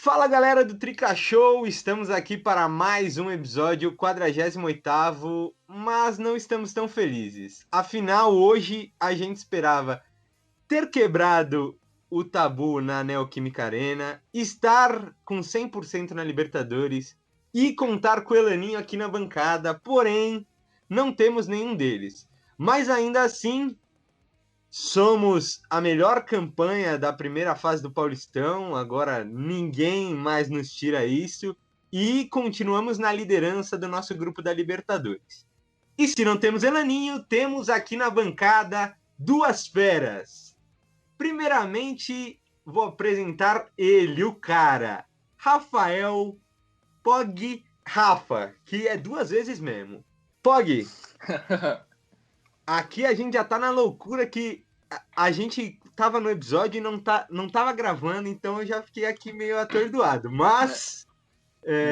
Fala galera do Trica Show, estamos aqui para mais um episódio, 48º, mas não estamos tão felizes. Afinal, hoje a gente esperava ter quebrado o tabu na Neoquímica Arena, estar com 100% na Libertadores e contar com o Elaninho aqui na bancada, porém, não temos nenhum deles. Mas ainda assim, somos a melhor campanha da primeira fase do Paulistão, agora ninguém mais nos tira isso, e continuamos na liderança do nosso grupo da Libertadores. E se não temos Elaninho, temos aqui na bancada duas feras. Primeiramente, vou apresentar ele, o cara, Rafael Pog Rafa, que é duas vezes mesmo. Pog, aqui a gente já tá na loucura que a gente tava no episódio e não tava gravando, então eu já fiquei aqui meio atordoado. Mas.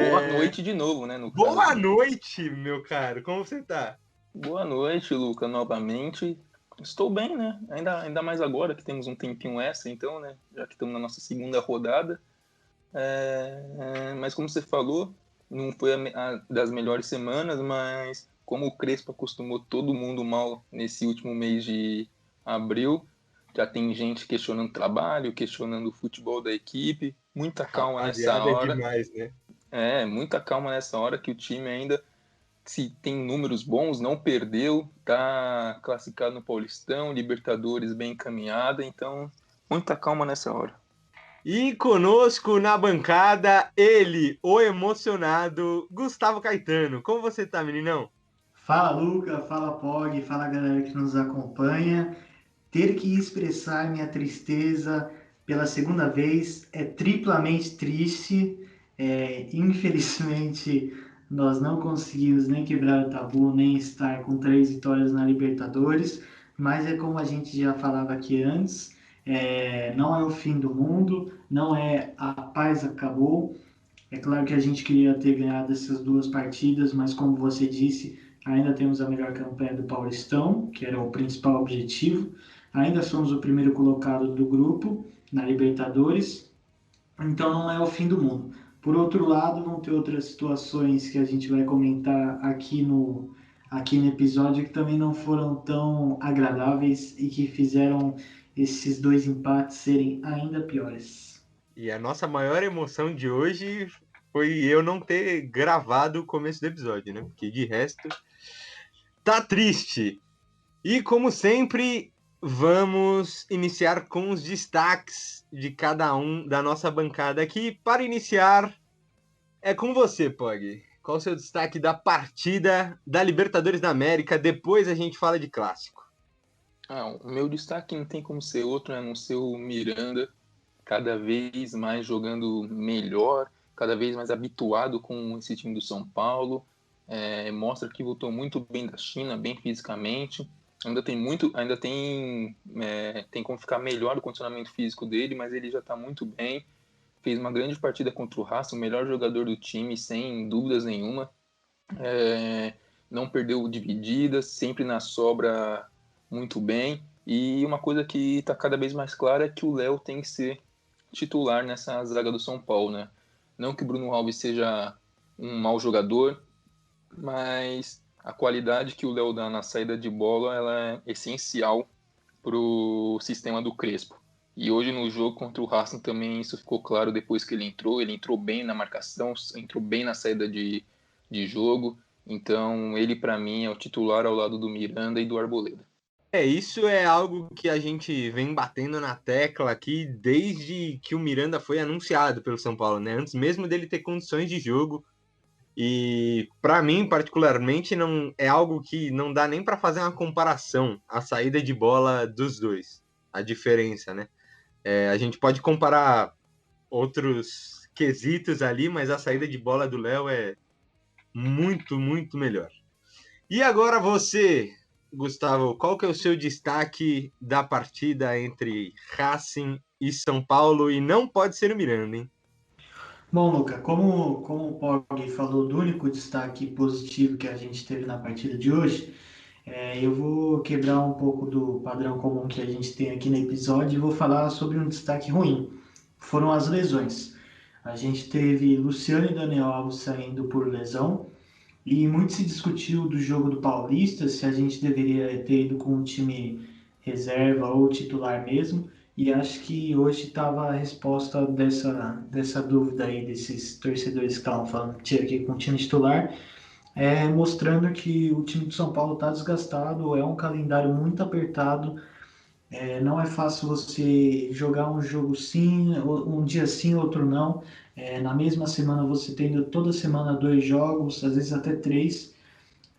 Boa noite de novo, né? No caso Boa aqui. noite, meu caro. Como você tá? Boa noite, Luca, novamente. Estou bem, né? Ainda mais agora que temos um tempinho extra, então, né? Já que estamos na nossa segunda rodada. Mas como você falou, não foi a das melhores semanas, mas como o Crespo acostumou todo mundo mal nesse último mês de abril, já tem gente questionando o trabalho, questionando o futebol da equipe. Muita calma nessa Rapaziada, é hora. demais, né? Muita calma nessa hora que o time ainda, se tem números bons, não perdeu, tá classificado no Paulistão, Libertadores bem encaminhada, então muita calma nessa hora. E conosco na bancada, ele, o emocionado, Gustavo Caetano. Como você tá, meninão? Fala Luca, fala Pog, fala galera que nos acompanha. Ter que expressar minha tristeza pela segunda vez é triplamente triste. Infelizmente, nós não conseguimos nem quebrar o tabu, nem estar com 3 vitórias na Libertadores. Mas é como a gente já falava aqui antes, não é o fim do mundo, não é a paz acabou. É claro que a gente queria ter ganhado essas duas partidas, mas como você disse, ainda temos a melhor campanha do Paulistão, que era o principal objetivo. Ainda somos o primeiro colocado do grupo na Libertadores, então não é o fim do mundo. Por outro lado, vão ter outras situações que a gente vai comentar aqui no episódio que também não foram tão agradáveis e que fizeram esses dois empates serem ainda piores. E a nossa maior emoção de hoje foi eu não ter gravado o começo do episódio, né? Porque de resto, tá triste. E como sempre, vamos iniciar com os destaques de cada um da nossa bancada aqui. Para iniciar, é com você, Pog. Qual o seu destaque da partida da Libertadores da América? Depois a gente fala de clássico. O meu destaque não tem como ser outro, né? Não ser o Miranda, cada vez mais jogando melhor, cada vez mais habituado com esse time do São Paulo. Mostra que voltou muito bem da China, bem fisicamente. Tem como ficar melhor o condicionamento físico dele, mas ele já está muito bem. Fez uma grande partida contra o Racing, o melhor jogador do time, sem dúvidas nenhuma. Não perdeu divididas, sempre na sobra muito bem. E uma coisa que está cada vez mais clara é que o Léo tem que ser titular nessa zaga do São Paulo, né? Não que o Bruno Alves seja um mau jogador, mas a qualidade que o Léo dá na saída de bola ela é essencial para o sistema do Crespo. E hoje no jogo contra o Racing também isso ficou claro depois que ele entrou bem na marcação, entrou bem na saída de jogo. Então ele para mim é o titular ao lado do Miranda e do Arboleda. Isso é algo que a gente vem batendo na tecla aqui desde que o Miranda foi anunciado pelo São Paulo, né? Antes mesmo dele ter condições de jogo. E para mim, particularmente, não é algo que não dá nem para fazer uma comparação a saída de bola dos dois, a diferença, né? A gente pode comparar outros quesitos ali, mas a saída de bola do Léo é muito, muito melhor. E agora você, Gustavo, qual que é o seu destaque da partida entre Racing e São Paulo? E não pode ser o Miranda, hein? Bom, Luca, como o Pog falou do único destaque positivo que a gente teve na partida de hoje, eu vou quebrar um pouco do padrão comum que a gente tem aqui no episódio e vou falar sobre um destaque ruim. Foram as lesões. A gente teve Luciano e Daniel Alves saindo por lesão, e muito se discutiu do jogo do Paulista, se a gente deveria ter ido com um time reserva ou titular mesmo. E acho que hoje estava a resposta dessa dúvida aí, desses torcedores que estavam falando que tinha que ir com o time titular, mostrando que o time de São Paulo está desgastado, é um calendário muito apertado, não é fácil você jogar um jogo sim, um dia sim, outro não. Na mesma semana você tendo toda semana dois jogos, às vezes até três.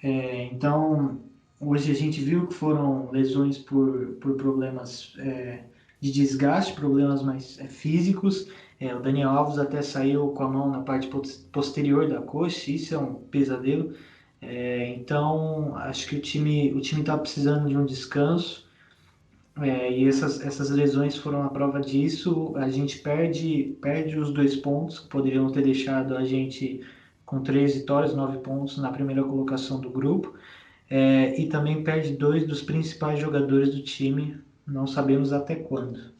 Então, hoje a gente viu que foram lesões por problemas de desgaste, problemas mais físicos. O Daniel Alves até saiu com a mão na parte posterior da coxa, isso é um pesadelo. Então, acho que o time está precisando de um descanso. E essas lesões foram a prova disso. A gente perde os 2 pontos que poderiam ter deixado a gente com 3 vitórias, 9 pontos na primeira colocação do grupo. E também perde dois dos principais jogadores do time, não sabemos até quando.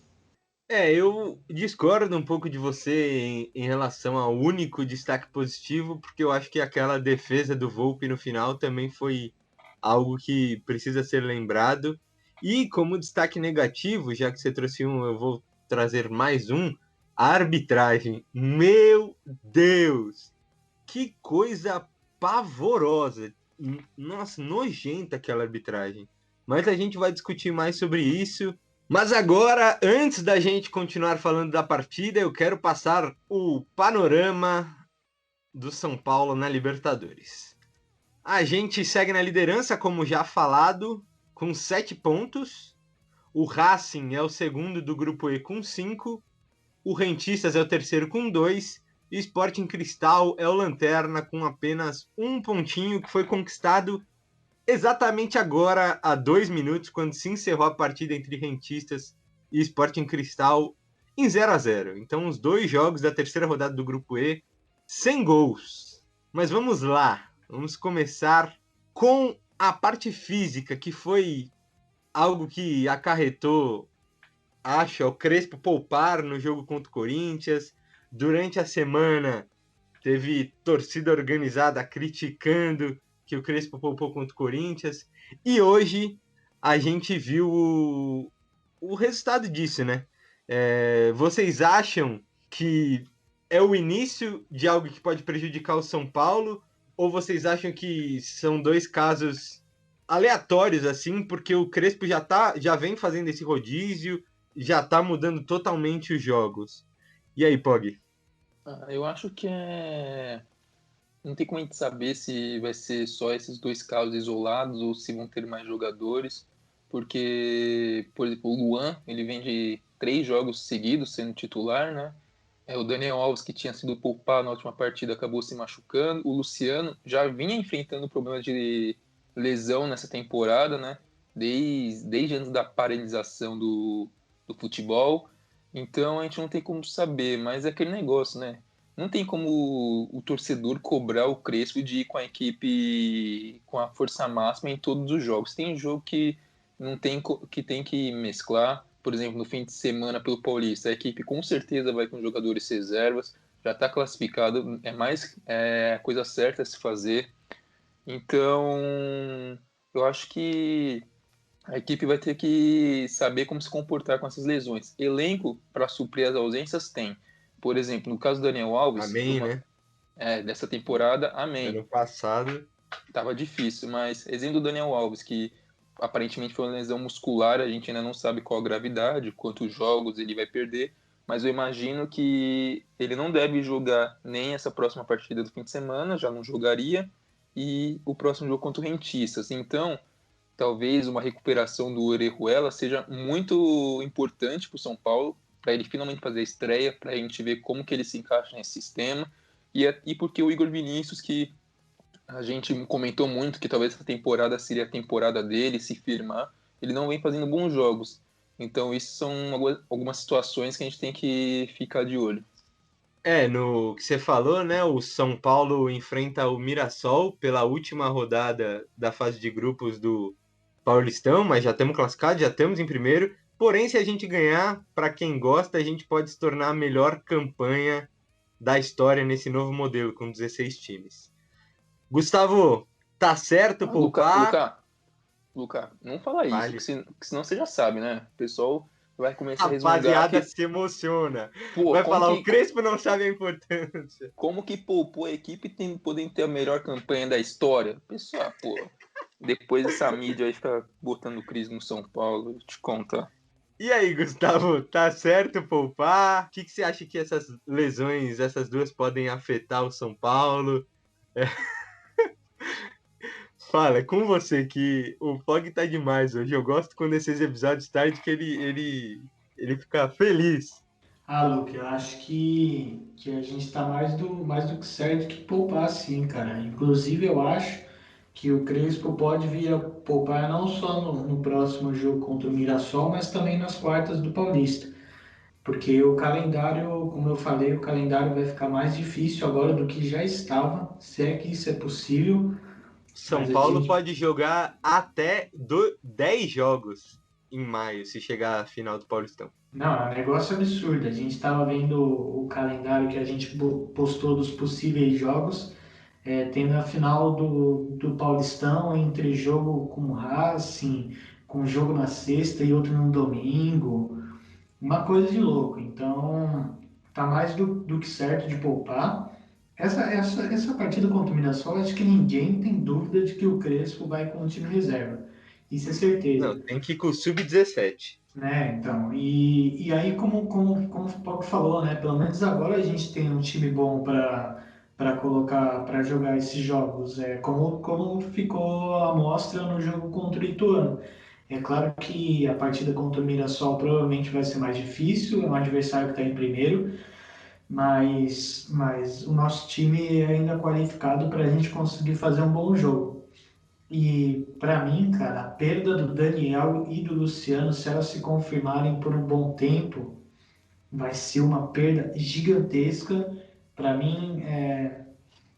Eu discordo um pouco de você em relação ao único destaque positivo, porque eu acho que aquela defesa do Volpi no final também foi algo que precisa ser lembrado. E como destaque negativo, já que você trouxe um, eu vou trazer mais um, a arbitragem. Meu Deus! Que coisa pavorosa! Nossa, nojenta aquela arbitragem. Mas a gente vai discutir mais sobre isso. Mas agora, antes da gente continuar falando da partida, eu quero passar o panorama do São Paulo na Libertadores. A gente segue na liderança, como já falado, com 7 pontos. O Racing é o segundo do grupo E com 5. O Rentistas é o terceiro com 2. E o Sporting Cristal é o lanterna com apenas um pontinho, que foi conquistado exatamente agora, há 2 minutos, quando se encerrou a partida entre Rentistas e Sporting Cristal em 0-0. Então, os 2 jogos da terceira rodada do Grupo E, sem gols. Mas vamos lá, vamos começar com a parte física, que foi algo que acarretou, acho, o Crespo poupar no jogo contra o Corinthians. Durante a semana, teve torcida organizada criticando que o Crespo poupou contra o Corinthians. E hoje a gente viu o resultado disso, né? Vocês acham que é o início de algo que pode prejudicar o São Paulo? Ou vocês acham que são 2 casos aleatórios, assim, porque o Crespo já vem fazendo esse rodízio, já tá mudando totalmente os jogos? E aí, Pog? Eu acho que não tem como a gente saber se vai ser só esses 2 casos isolados ou se vão ter mais jogadores, porque, por exemplo, o Luan, ele vem de 3 jogos seguidos sendo titular, né? O Daniel Alves, que tinha sido poupado na última partida, acabou se machucando. O Luciano já vinha enfrentando problemas de lesão nessa temporada, né? Desde antes da paralisação do futebol. Então a gente não tem como saber, mas é aquele negócio, né? Não tem como o torcedor cobrar o Crespo de ir com a equipe com a força máxima em todos os jogos. Tem jogo que não tem que tem que mesclar. Por exemplo, no fim de semana pelo Paulista, a equipe com certeza vai com jogadores reservas, já está classificado, é a coisa certa a se fazer. Então, eu acho que a equipe vai ter que saber como se comportar com essas lesões. Elenco para suprir as ausências tem. Por exemplo, no caso do Daniel Alves, Amém, né? dessa temporada, amém. Ano passado. Tava difícil, mas exemplo do Daniel Alves, que aparentemente foi uma lesão muscular, a gente ainda não sabe qual a gravidade, quantos jogos ele vai perder, mas eu imagino que ele não deve jogar nem essa próxima partida do fim de semana, já não jogaria, e o próximo jogo contra o Rentistas. Então, talvez uma recuperação do Orejuela seja muito importante para o São Paulo, para ele finalmente fazer a estreia, para a gente ver como que ele se encaixa nesse sistema, e porque o Igor Vinícius, que a gente comentou muito que talvez essa temporada seria a temporada dele se firmar. Ele não vem fazendo bons jogos. Então, isso são algumas situações que a gente tem que ficar de olho. No que você falou, né? O São Paulo enfrenta o Mirassol pela última rodada da fase de grupos do Paulistão, mas já estamos classificados, já estamos em primeiro. Porém, se a gente ganhar, para quem gosta, a gente pode se tornar a melhor campanha da história nesse novo modelo com 16 times. Gustavo, tá certo poupar? Luca, não fala isso, Vale. que senão você já sabe, né? O pessoal vai começar a Rapaziada resmungar se emociona. Pô, Vai falar, o Crespo não sabe a importância. Como que poupou a equipe podendo ter a melhor campanha da história? Pessoal, pô, depois essa mídia aí fica botando crise no São Paulo, vou te contar. E aí, Gustavo, tá certo poupar? O que você acha que essas lesões, essas duas, podem afetar o São Paulo? Fala, é com você que o Fog tá demais hoje. Eu gosto quando esses episódios tarde que ele fica feliz. Luke, eu acho que a gente está mais do que certo que poupar, sim, cara. Inclusive, eu acho que o Crespo pode vir a poupar não só no próximo jogo contra o Mirassol, mas também nas quartas do Paulista. Porque o calendário, como eu falei, o calendário vai ficar mais difícil agora do que já estava, se é que isso é possível. São Mas a Paulo gente pode jogar até 10 jogos em maio, se chegar à final do Paulistão. Não, é um negócio absurdo. A gente estava vendo o calendário que a gente postou dos possíveis jogos. Tem na final do Paulistão, entre jogo com o Racing, com jogo na sexta e outro no domingo. Uma coisa de louco. Então, tá mais do que certo de poupar. Essa partida contra o Mirassol, acho que ninguém tem dúvida de que o Crespo vai com o time reserva. Isso é Não, certeza. tem que ir com o Sub-17. Né, então, e aí como o Paulo falou, né, pelo menos agora a gente tem um time bom para colocar, para jogar esses jogos, como ficou a amostra no jogo contra o Ituano. É claro que a partida contra o Mirassol provavelmente vai ser mais difícil, é um adversário que está em primeiro, mas o nosso time é ainda qualificado para a gente conseguir fazer um bom jogo. E para mim, cara, a perda do Daniel e do Luciano, se elas se confirmarem por um bom tempo, vai ser uma perda gigantesca. Para mim,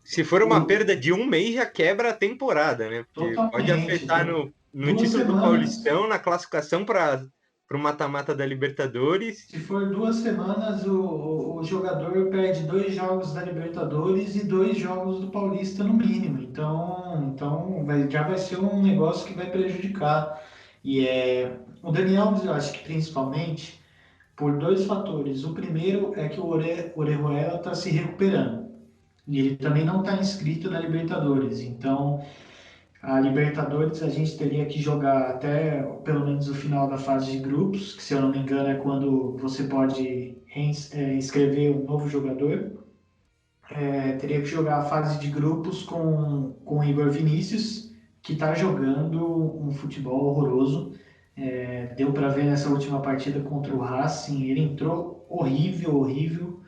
Se for uma o- perda de um mês, já quebra a temporada, né? Porque pode totalmente. afetar no Duas título do semanas. Paulistão, na classificação para o mata-mata da Libertadores. Se for 2 semanas, o jogador perde 2 jogos da Libertadores e 2 jogos do Paulista no mínimo. Então já vai ser um negócio que vai prejudicar. O Daniel Alves, eu acho que principalmente por 2 fatores. O primeiro é que o Orejuela está se recuperando. E ele também não está inscrito na Libertadores. Então, a Libertadores a gente teria que jogar até pelo menos o final da fase de grupos, que se eu não me engano é quando você pode inscrever um novo jogador. Teria que jogar a fase de grupos com o Igor Vinícius, que está jogando um futebol horroroso. Deu para ver nessa última partida contra o Racing, ele entrou horrível, horrível.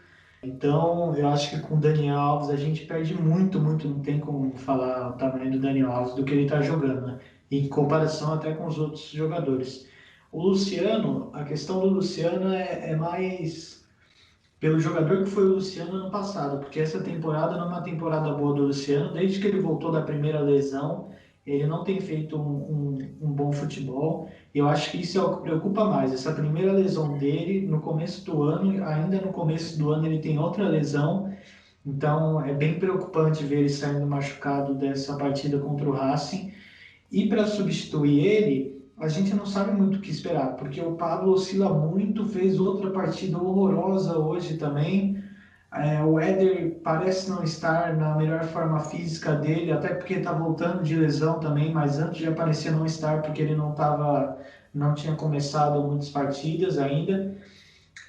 Então, eu acho que com o Daniel Alves a gente perde muito, muito, não tem como falar o tamanho do Daniel Alves do que ele está jogando, né? Em comparação até com os outros jogadores. O Luciano, a questão do Luciano é mais pelo jogador que foi o Luciano ano passado, porque essa temporada não é uma temporada boa do Luciano, desde que ele voltou da primeira lesão, ele não tem feito um bom futebol. Eu acho que isso é o que preocupa mais. Essa primeira lesão dele, no começo do ano, ainda no começo do ano, ele tem outra lesão. Então é bem preocupante ver ele saindo machucado dessa partida contra o Racing. E para substituir ele, a gente não sabe muito o que esperar, porque o Pablo oscila muito, fez outra partida horrorosa hoje também. O Éder parece não estar na melhor forma física dele, até porque está voltando de lesão também, mas antes já parecia não estar porque ele não tinha começado muitas partidas ainda.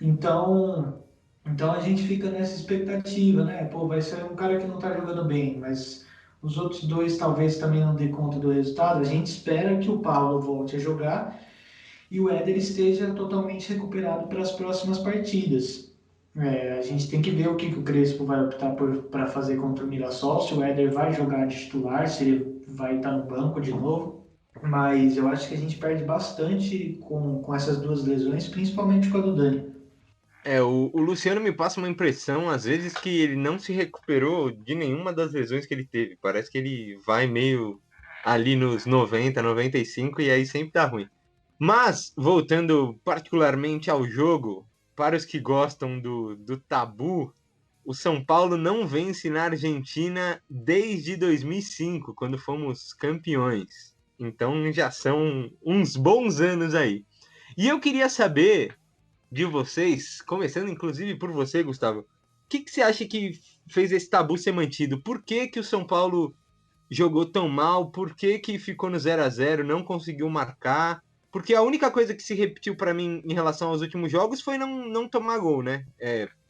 Então, então a gente fica nessa expectativa, né? Pô, vai ser um cara que não está jogando bem, mas os outros dois talvez também não dê conta do resultado. A gente espera que o Paulo volte a jogar e o Éder esteja totalmente recuperado para as próximas partidas. A gente tem que ver o que o Crespo vai optar para fazer contra o Mirassol, se o Éder vai jogar de titular, se ele vai estar no banco de novo. Mas eu acho que a gente perde bastante com essas duas lesões, principalmente com a do Dani. O Luciano me passa uma impressão, às vezes, que ele não se recuperou de nenhuma das lesões que ele teve. Parece que ele vai meio ali nos 90, 95 e aí sempre dá ruim. Mas, voltando particularmente ao jogo, para os que gostam do tabu, o São Paulo não vence na Argentina desde 2005, quando fomos campeões. Então já são uns bons anos aí. E eu queria saber de vocês, começando inclusive por você, Gustavo, o que você acha que fez esse tabu ser mantido? Por que o São Paulo jogou tão mal? Por que ficou no 0-0, não conseguiu marcar? Porque a única coisa que se repetiu para mim em relação aos últimos jogos foi não tomar gol, né?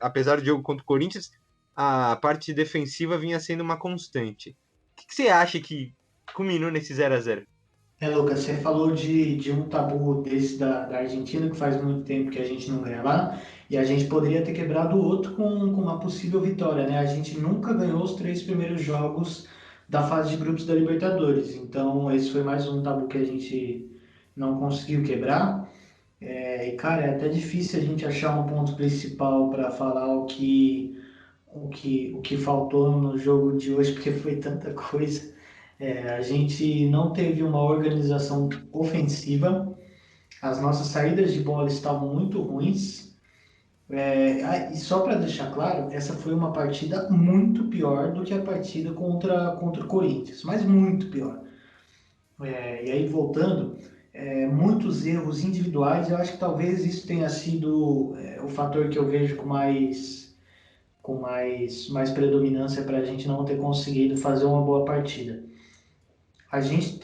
Apesar do jogo contra o Corinthians, a parte defensiva vinha sendo uma constante. O que você acha que culminou nesse 0-0? Lucas, você falou de um tabu desse da Argentina, que faz muito tempo que a gente não ganha lá, e a gente poderia ter quebrado o outro com uma possível vitória, né? A gente nunca ganhou os 3 primeiros jogos da fase de grupos da Libertadores, então esse foi mais um tabu que a gente não conseguiu quebrar. E, cara, é até difícil a gente achar um ponto principal para falar o que faltou no jogo de hoje, porque foi tanta coisa. A gente não teve uma organização ofensiva, as nossas saídas de bola estavam muito ruins. E só para deixar claro, essa foi uma partida muito pior do que a partida contra o Corinthians, mas muito pior. E aí, voltando, muitos erros individuais, eu acho que talvez isso tenha sido o fator que eu vejo com mais predominância para a gente não ter conseguido fazer uma boa partida. A gente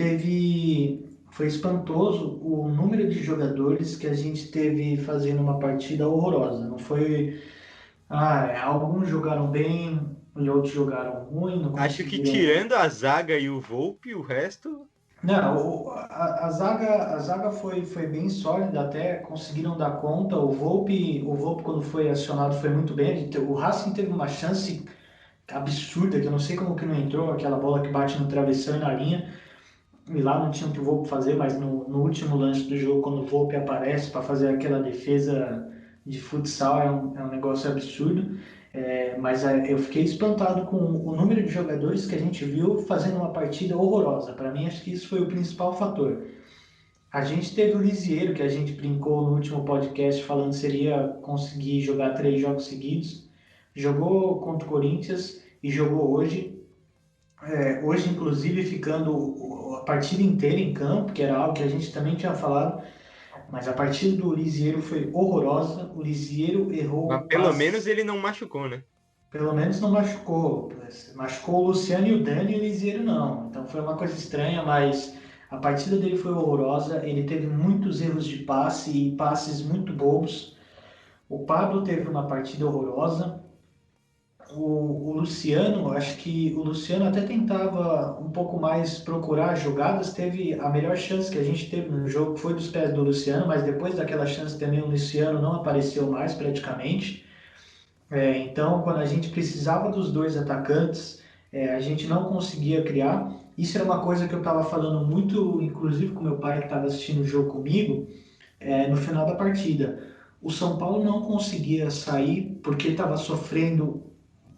foi espantoso o número de jogadores que a gente teve fazendo uma partida horrorosa. Não foi, alguns jogaram bem e outros jogaram ruim, não Acho que conseguiram. tirando a zaga e o Volpe, o resto. Não, a zaga foi bem sólida até, conseguiram dar conta. O Volpe quando foi acionado foi muito bem. O Racing teve uma chance absurda, que eu não sei como que não entrou, aquela bola que bate no travessão e na linha. E lá não tinha o que o Volpe fazer, mas no último lance do jogo, quando o Volpe aparece para fazer aquela defesa de futsal, é um negócio absurdo. Mas eu fiquei espantado com o número de jogadores que a gente viu fazendo uma partida horrorosa. Para mim, acho que isso foi o principal fator. A gente teve o Lisieiro, que a gente brincou no último podcast, falando que seria conseguir jogar 3 jogos seguidos. Jogou contra o Corinthians e jogou hoje. Hoje, inclusive, ficando a partida inteira em campo, que era algo que a gente também tinha falado, mas a partida do Lisieiro foi horrorosa. O Lisieiro Mas errou pelo menos passes, ele não machucou, né? pelo menos não machucou. Machucou o Luciano e o Dani e o Lisieiro não. Então foi uma coisa estranha, mas a partida dele foi horrorosa. Ele teve muitos erros de passe e passes muito bobos. O Pablo teve uma partida horrorosa. O Luciano, acho que o Luciano até tentava um pouco mais procurar jogadas. Teve a melhor chance que a gente teve no jogo foi dos pés do Luciano, mas depois daquela chance também o Luciano não apareceu mais praticamente. Então, quando a gente precisava dos dois atacantes, a gente não conseguia criar. Isso era uma coisa que eu estava falando muito, inclusive com meu pai que estava assistindo o jogo comigo, no final da partida. O São Paulo não conseguia sair porque estava sofrendo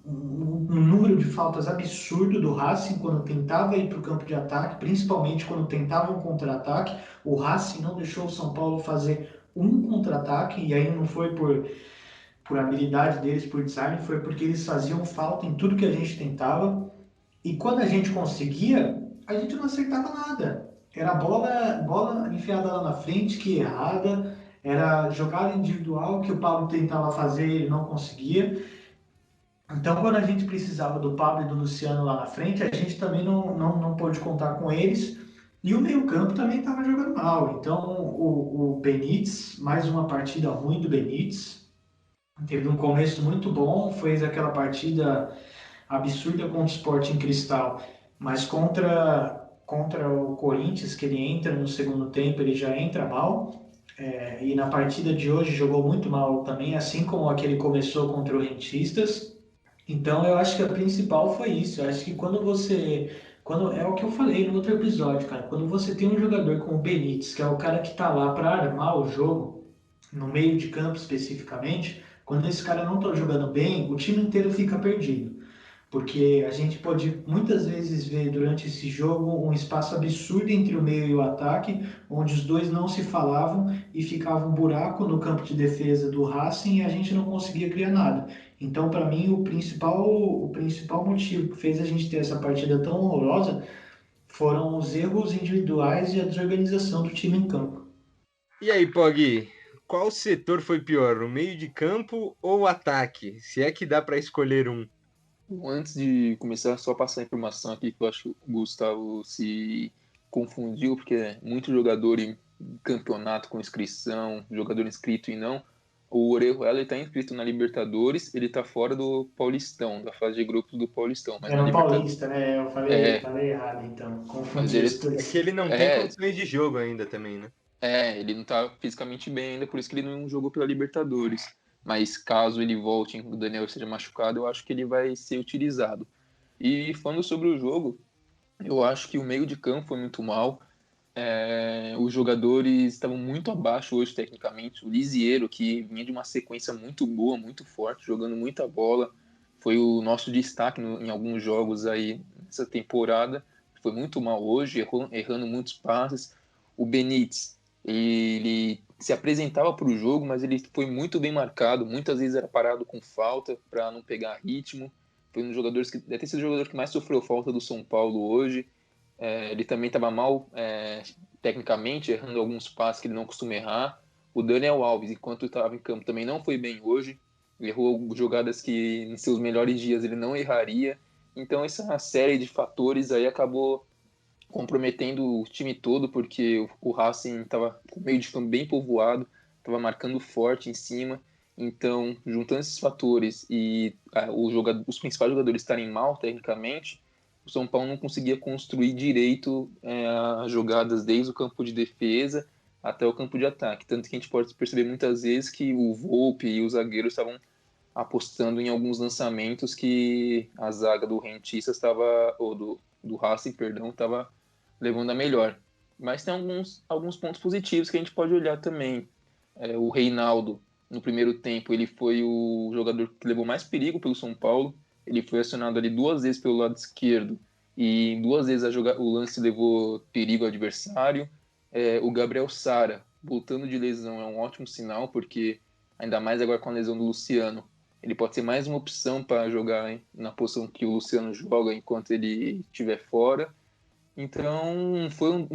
um número de faltas absurdo do Racing quando tentava ir para o campo de ataque, principalmente quando tentava um contra-ataque. O Racing não deixou o São Paulo fazer um contra-ataque, e aí não foi por habilidade deles, por design, foi porque eles faziam falta em tudo que a gente tentava. E quando a gente conseguia, a gente não acertava nada. Era bola enfiada lá na frente, que errada, era jogada individual que o Pablo tentava fazer e ele não conseguia. Então, quando a gente precisava do Pablo e do Luciano lá na frente, a gente também não pôde contar com eles. E o meio-campo também estava jogando mal. Então, o Benítez, mais uma partida ruim do Benítez. Teve um começo muito bom, fez aquela partida absurda contra o Sporting Cristal, mas contra o Corinthians, que ele entra no segundo tempo, ele já entra mal. E na partida de hoje jogou muito mal também, assim como aquele começou contra o Rentistas. Então, eu acho que a principal foi isso. Eu acho que quando é o que eu falei no outro episódio, cara, quando você tem um jogador como o Benítez, que é o cara que tá lá para armar o jogo, no meio de campo especificamente, quando esse cara não tá jogando bem, o time inteiro fica perdido. porque a gente pode muitas vezes ver durante esse jogo um espaço absurdo entre o meio e o ataque, onde os dois não se falavam e ficava um buraco no campo de defesa do Racing e a gente não conseguia criar nada. Então, para mim, o principal motivo que fez a gente ter essa partida tão horrorosa foram os erros individuais e a desorganização do time em campo. E aí, Pog, qual setor foi pior, o meio de campo ou o ataque? Se é que dá para escolher um. Antes de começar, só passar a informação aqui que eu acho que o Gustavo se confundiu, porque é muito jogador em campeonato com inscrição, jogador inscrito e não. O Orejuela está inscrito na Libertadores, ele está fora do Paulistão, da fase de grupos do Paulistão, mas É na no Libertadores. Paulista, né? Eu falei, É, falei errado, então. mas Confundi as ele É que coisas. ele não tem é, condições de jogo ainda também, né? ele não está fisicamente bem ainda, por isso que ele não jogou pela Libertadores. Mas caso ele volte e o Daniel esteja machucado, eu acho que ele vai ser utilizado. E falando sobre o jogo, eu acho que o meio de campo foi muito mal. Os jogadores estavam muito abaixo hoje tecnicamente. O Lisiero, que vinha de uma sequência muito boa, muito forte, jogando muita bola, foi o nosso destaque em alguns jogos aí nessa temporada. Foi muito mal hoje, errando muitos passes. O Benítez, ele se apresentava para o jogo, mas ele foi muito bem marcado. Muitas vezes era parado com falta para não pegar ritmo. Foi um dos jogadores que deve ter sido o jogador que mais sofreu falta do São Paulo hoje. Ele também estava mal tecnicamente, errando alguns passes que ele não costuma errar. O Daniel Alves, enquanto estava em campo, também não foi bem hoje. Ele errou jogadas que em seus melhores dias ele não erraria. Então essa série de fatores aí acabou comprometendo o time todo, porque o Racing estava com o meio de campo bem povoado, estava marcando forte em cima. Então, juntando esses fatores e os principais jogadores estarem mal tecnicamente, o São Paulo não conseguia construir direito as jogadas desde o campo de defesa até o campo de ataque. Tanto que a gente pode perceber muitas vezes que o Volpe e os zagueiros estavam apostando em alguns lançamentos que a zaga do Rentistas estava, ou do Racing, perdão, estava levando a melhor. Mas tem alguns pontos positivos que a gente pode olhar também. O Reinaldo, no primeiro tempo, ele foi o jogador que levou mais perigo pelo São Paulo. Ele foi acionado ali 2 vezes pelo lado esquerdo e 2 vezes o lance levou perigo ao adversário. O Gabriel Sara, voltando de lesão, é um ótimo sinal, porque ainda mais agora com a lesão do Luciano, ele pode ser mais uma opção para jogar, hein, na posição que o Luciano joga enquanto ele estiver fora. Então, não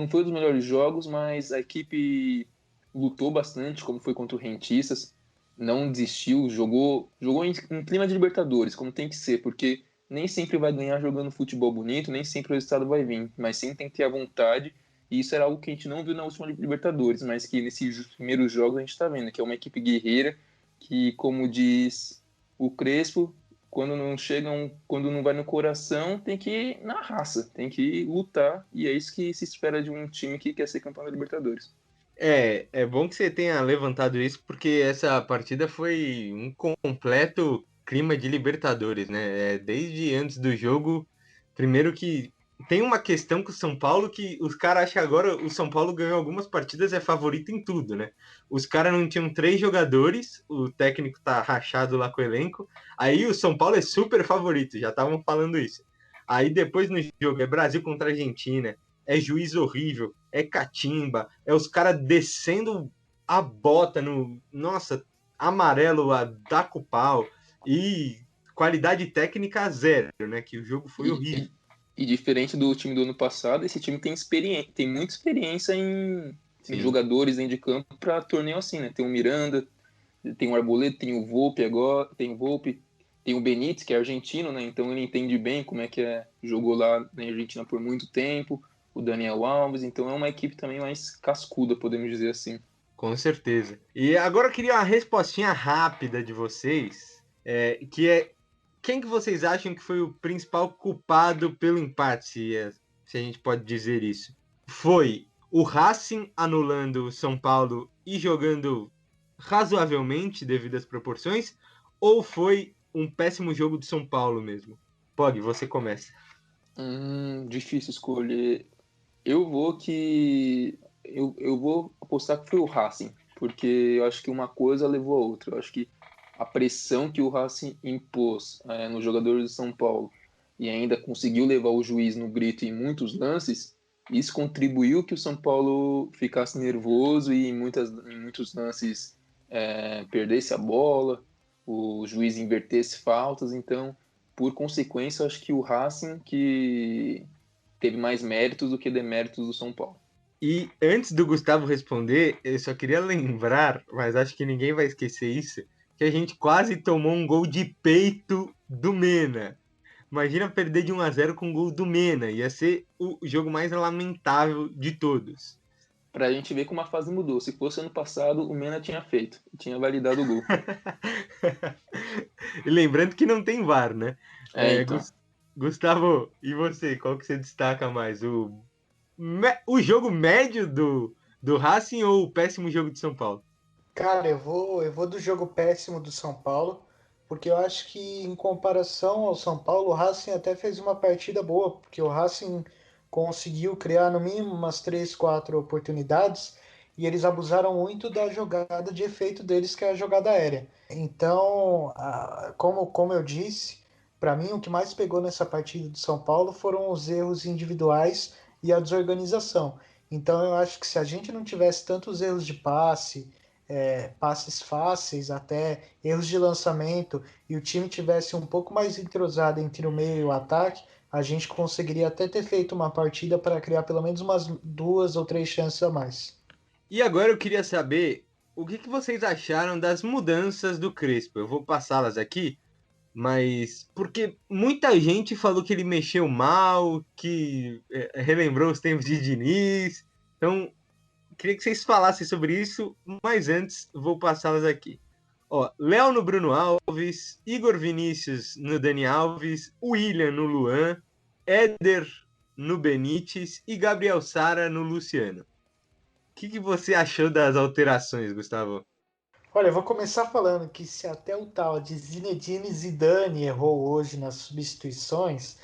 foi um dos melhores jogos, mas a equipe lutou bastante, como foi contra o Rentistas, não desistiu, jogou em clima de Libertadores, como tem que ser, porque nem sempre vai ganhar jogando futebol bonito, nem sempre o resultado vai vir, mas sim tem que ter a vontade, e isso era algo que a gente não viu na última Libertadores, mas que nesses primeiros jogos a gente está vendo, que é uma equipe guerreira, que, como diz o Crespo, quando não vai no coração, tem que ir na raça, tem que lutar, e é isso que se espera de um time que quer ser campeão da Libertadores. É bom que você tenha levantado isso, porque essa partida foi um completo clima de Libertadores, né? Desde antes do jogo, primeiro que tem uma questão com o São Paulo que os caras acham que agora o São Paulo ganhou algumas partidas, é favorito em tudo, né? Os caras não tinham 3 jogadores, o técnico tá rachado lá com o elenco, aí o São Paulo é super favorito, já estavam falando isso. Aí depois no jogo é Brasil contra Argentina, é juiz horrível, é catimba, é os caras descendo a bota no. Nossa, amarelo a dar com pau e qualidade técnica zero, né? Que o jogo foi E, horrível. e, e diferente do time do ano passado, esse time tem muita experiência em Sim, jogadores dentro de campo para torneio assim, né? Tem o Miranda, tem o Arboleda, tem o Volpe agora, tem o Benítez, que é argentino, né? Então ele entende bem como é que jogou lá na Argentina por muito tempo, o Daniel Alves, então é uma equipe também mais cascuda, podemos dizer assim. com certeza. E agora eu queria uma respostinha rápida de vocês, que é quem que vocês acham que foi o principal culpado pelo empate, se a gente pode dizer isso? Foi o Racing anulando o São Paulo e jogando razoavelmente devido às proporções, ou foi um péssimo jogo do São Paulo mesmo? Pog, você começa. Difícil escolher. Eu vou apostar que foi o Racing, porque eu acho que uma coisa levou a outra. Eu acho que a pressão que o Racing impôs nos jogadores do São Paulo, e ainda conseguiu levar o juiz no grito em muitos lances, isso contribuiu que o São Paulo ficasse nervoso e em muitos lances perdesse a bola, o juiz invertesse faltas. Então, por consequência, eu acho que o Racing que teve mais méritos do que deméritos do São Paulo. E antes do Gustavo responder, eu só queria lembrar, mas acho que ninguém vai esquecer isso, que a gente quase tomou um gol de peito do Mena. Imagina perder de 1-0 com o gol do Mena. Ia ser o jogo mais lamentável de todos. Pra gente ver como a fase mudou. Se fosse ano passado, o Mena tinha feito, tinha validado o gol. E lembrando que não tem VAR, né? Então. Gustavo, e você? Qual que você destaca mais? O jogo médio do Racing ou o péssimo jogo de São Paulo? Cara, eu vou do jogo péssimo do São Paulo, porque eu acho que em comparação ao São Paulo, o Racing até fez uma partida boa, porque o Racing conseguiu criar no mínimo umas 3, 4 oportunidades e eles abusaram muito da jogada de efeito deles, que é a jogada aérea. Então, como eu disse, para mim o que mais pegou nessa partida do São Paulo foram os erros individuais e a desorganização. Então, eu acho que se a gente não tivesse tantos erros de passe, passes fáceis, até erros de lançamento, e o time tivesse um pouco mais entrosado entre o meio e o ataque, a gente conseguiria até ter feito uma partida para criar pelo menos umas 2 ou 3 chances a mais. E agora eu queria saber o que vocês acharam das mudanças do Crespo. Eu vou passá-las aqui, mas porque muita gente falou que ele mexeu mal, que relembrou os tempos de Diniz. Então, queria que vocês falassem sobre isso, mas antes vou passá-las aqui. Ó, Léo no Bruno Alves, Igor Vinícius no Dani Alves, William no Luan, Éder no Benítez e Gabriel Sara no Luciano. O que você achou das alterações, Gustavo? Olha, eu vou começar falando que se até o tal de Zinedine Zidane errou hoje nas substituições,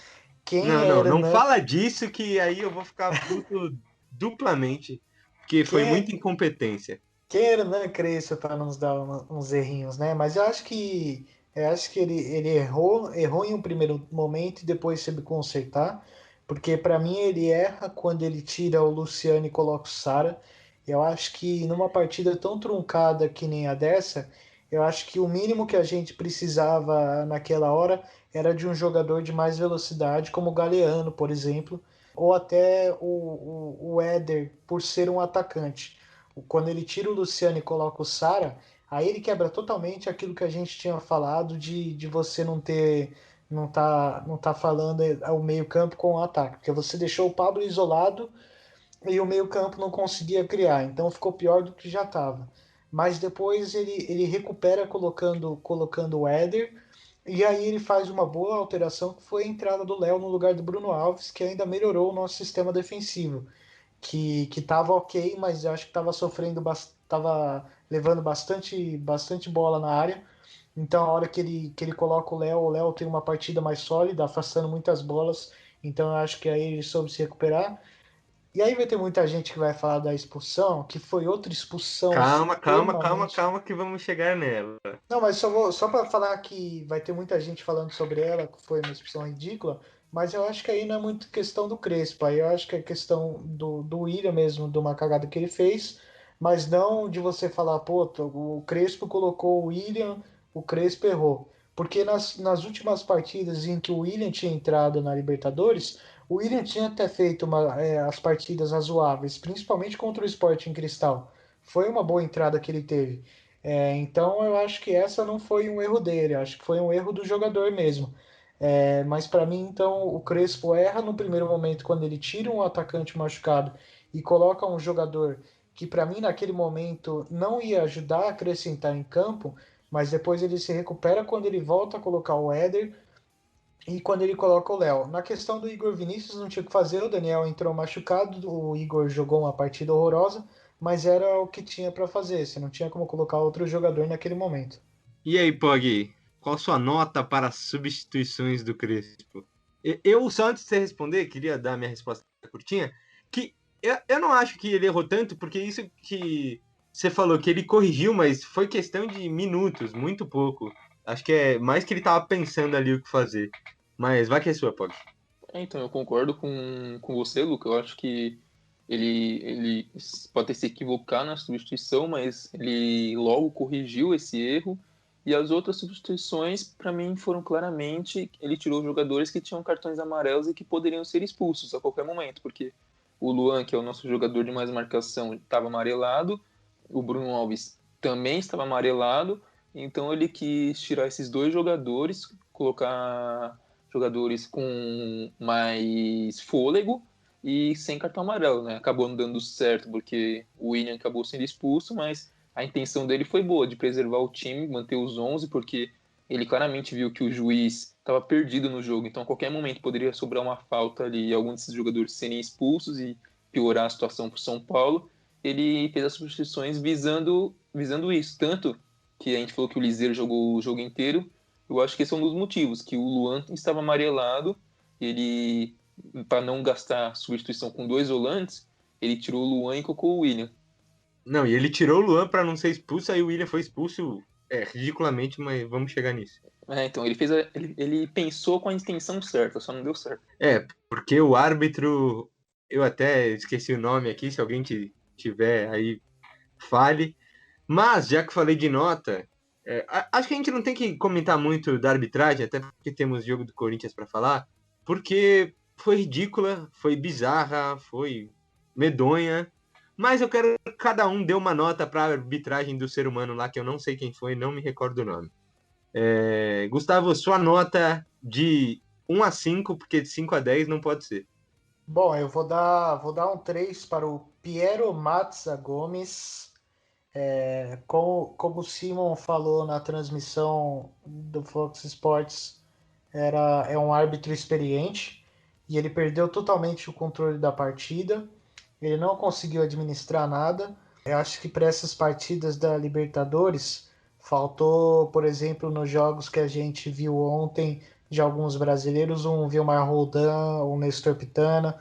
quem Não, é não Hernan, fala disso que aí eu vou ficar puto duplamente, porque foi quem muita é, incompetência. quem é Hernan Crespo para nos dar uns errinhos, né? Mas eu acho que ele errou em um primeiro momento e depois soube consertar, porque para mim ele erra quando ele tira o Luciano e coloca o Sara. Eu acho que numa partida tão truncada que nem a dessa, eu acho que o mínimo que a gente precisava naquela hora era de um jogador de mais velocidade, como o Galeano, por exemplo, ou até o Éder, por ser um atacante. Quando ele tira o Luciano e coloca o Sara, aí ele quebra totalmente aquilo que a gente tinha falado de você não tá falando o meio-campo com o ataque, porque você deixou o Pablo isolado e o meio-campo não conseguia criar, então ficou pior do que já estava. Mas depois ele recupera colocando o Éder, e aí ele faz uma boa alteração que foi a entrada do Léo no lugar do Bruno Alves, que ainda melhorou o nosso sistema defensivo que tava ok, mas eu acho que tava sofrendo, tava levando bastante bola na área. Então, a hora que ele coloca o Léo tem uma partida mais sólida, afastando muitas bolas. Então, eu acho que aí ele soube se recuperar. E aí vai ter muita gente que vai falar da expulsão, que foi outra expulsão extremamente. Calma que vamos chegar nela. Não, mas só para falar que vai ter muita gente falando sobre ela, que foi uma expulsão ridícula, mas eu acho que aí não é muito questão do Crespo, aí eu acho que é questão do William mesmo, de uma cagada que ele fez, mas não de você falar, pô, o Crespo colocou o William, o Crespo errou. Porque nas últimas partidas em que o William tinha entrado na Libertadores, o William tinha até feito as partidas razoáveis, principalmente contra o Sporting Cristal. Foi uma boa entrada que ele teve. Então eu acho que essa não foi um erro dele, acho que foi um erro do jogador mesmo. Mas para mim, então, o Crespo erra no primeiro momento quando ele tira um atacante machucado e coloca um jogador que para mim naquele momento não ia ajudar a acrescentar em campo, mas depois ele se recupera quando ele volta a colocar o Éder e quando ele coloca o Léo. Na questão do Igor Vinícius, não tinha o que fazer, o Daniel entrou machucado, o Igor jogou uma partida horrorosa, mas era o que tinha para fazer, você não tinha como colocar outro jogador naquele momento. E aí, Pog, qual sua nota para as substituições do Crespo? Eu, só antes de você responder, queria dar minha resposta curtinha, que eu não acho que ele errou tanto, porque isso que você falou, que ele corrigiu, mas foi questão de minutos, muito pouco. Acho que é mais que ele estava pensando ali o que fazer. Mas vai que é sua, Pog. Então, eu concordo com você, Luca. Eu acho que ele pode ter se equivocado na substituição, mas ele logo corrigiu esse erro. E as outras substituições, para mim, foram claramente. Ele tirou jogadores que tinham cartões amarelos e que poderiam ser expulsos a qualquer momento, porque o Luan, que é o nosso jogador de mais marcação, estava amarelado, o Bruno Alves também estava amarelado, então ele quis tirar esses dois jogadores, colocar jogadores com mais fôlego e sem cartão amarelo, né? Acabou não dando certo porque o William acabou sendo expulso, mas a intenção dele foi boa, de preservar o time, manter os 11, porque ele claramente viu que o juiz estava perdido no jogo, então a qualquer momento poderia sobrar uma falta ali e algum desses jogadores serem expulsos e piorar a situação para o São Paulo. Ele fez as substituições visando isso, tanto que a gente falou que o Liseiro jogou o jogo inteiro. Eu acho que esse é um dos motivos, que o Luan estava amarelado, ele, para não gastar substituição com dois volantes, ele tirou o Luan e colocou o William. Não, e ele tirou o Luan pra não ser expulso, aí o William foi expulso, ridiculamente, mas vamos chegar nisso. Então, ele pensou com a intenção certa, só não deu certo. Porque o árbitro, eu até esqueci o nome aqui, se alguém que tiver aí, fale. Mas, já que falei de nota, acho que a gente não tem que comentar muito da arbitragem, até porque temos jogo do Corinthians para falar, porque foi ridícula, foi bizarra, foi medonha, mas eu quero que cada um dê uma nota para a arbitragem do ser humano lá, que eu não sei quem foi, não me recordo o nome. Gustavo, sua nota de 1 a 5, porque de 5 a 10 não pode ser. Bom, eu vou dar um 3 para o Piero Mazza Gomes. Como o Simon falou na transmissão do Fox Sports, é um árbitro experiente e ele perdeu totalmente o controle da partida. Ele não conseguiu administrar nada. Eu acho que para essas partidas da Libertadores faltou, por exemplo, nos jogos que a gente viu ontem de alguns brasileiros, um Vilmar Roldan, um Nestor Pitana.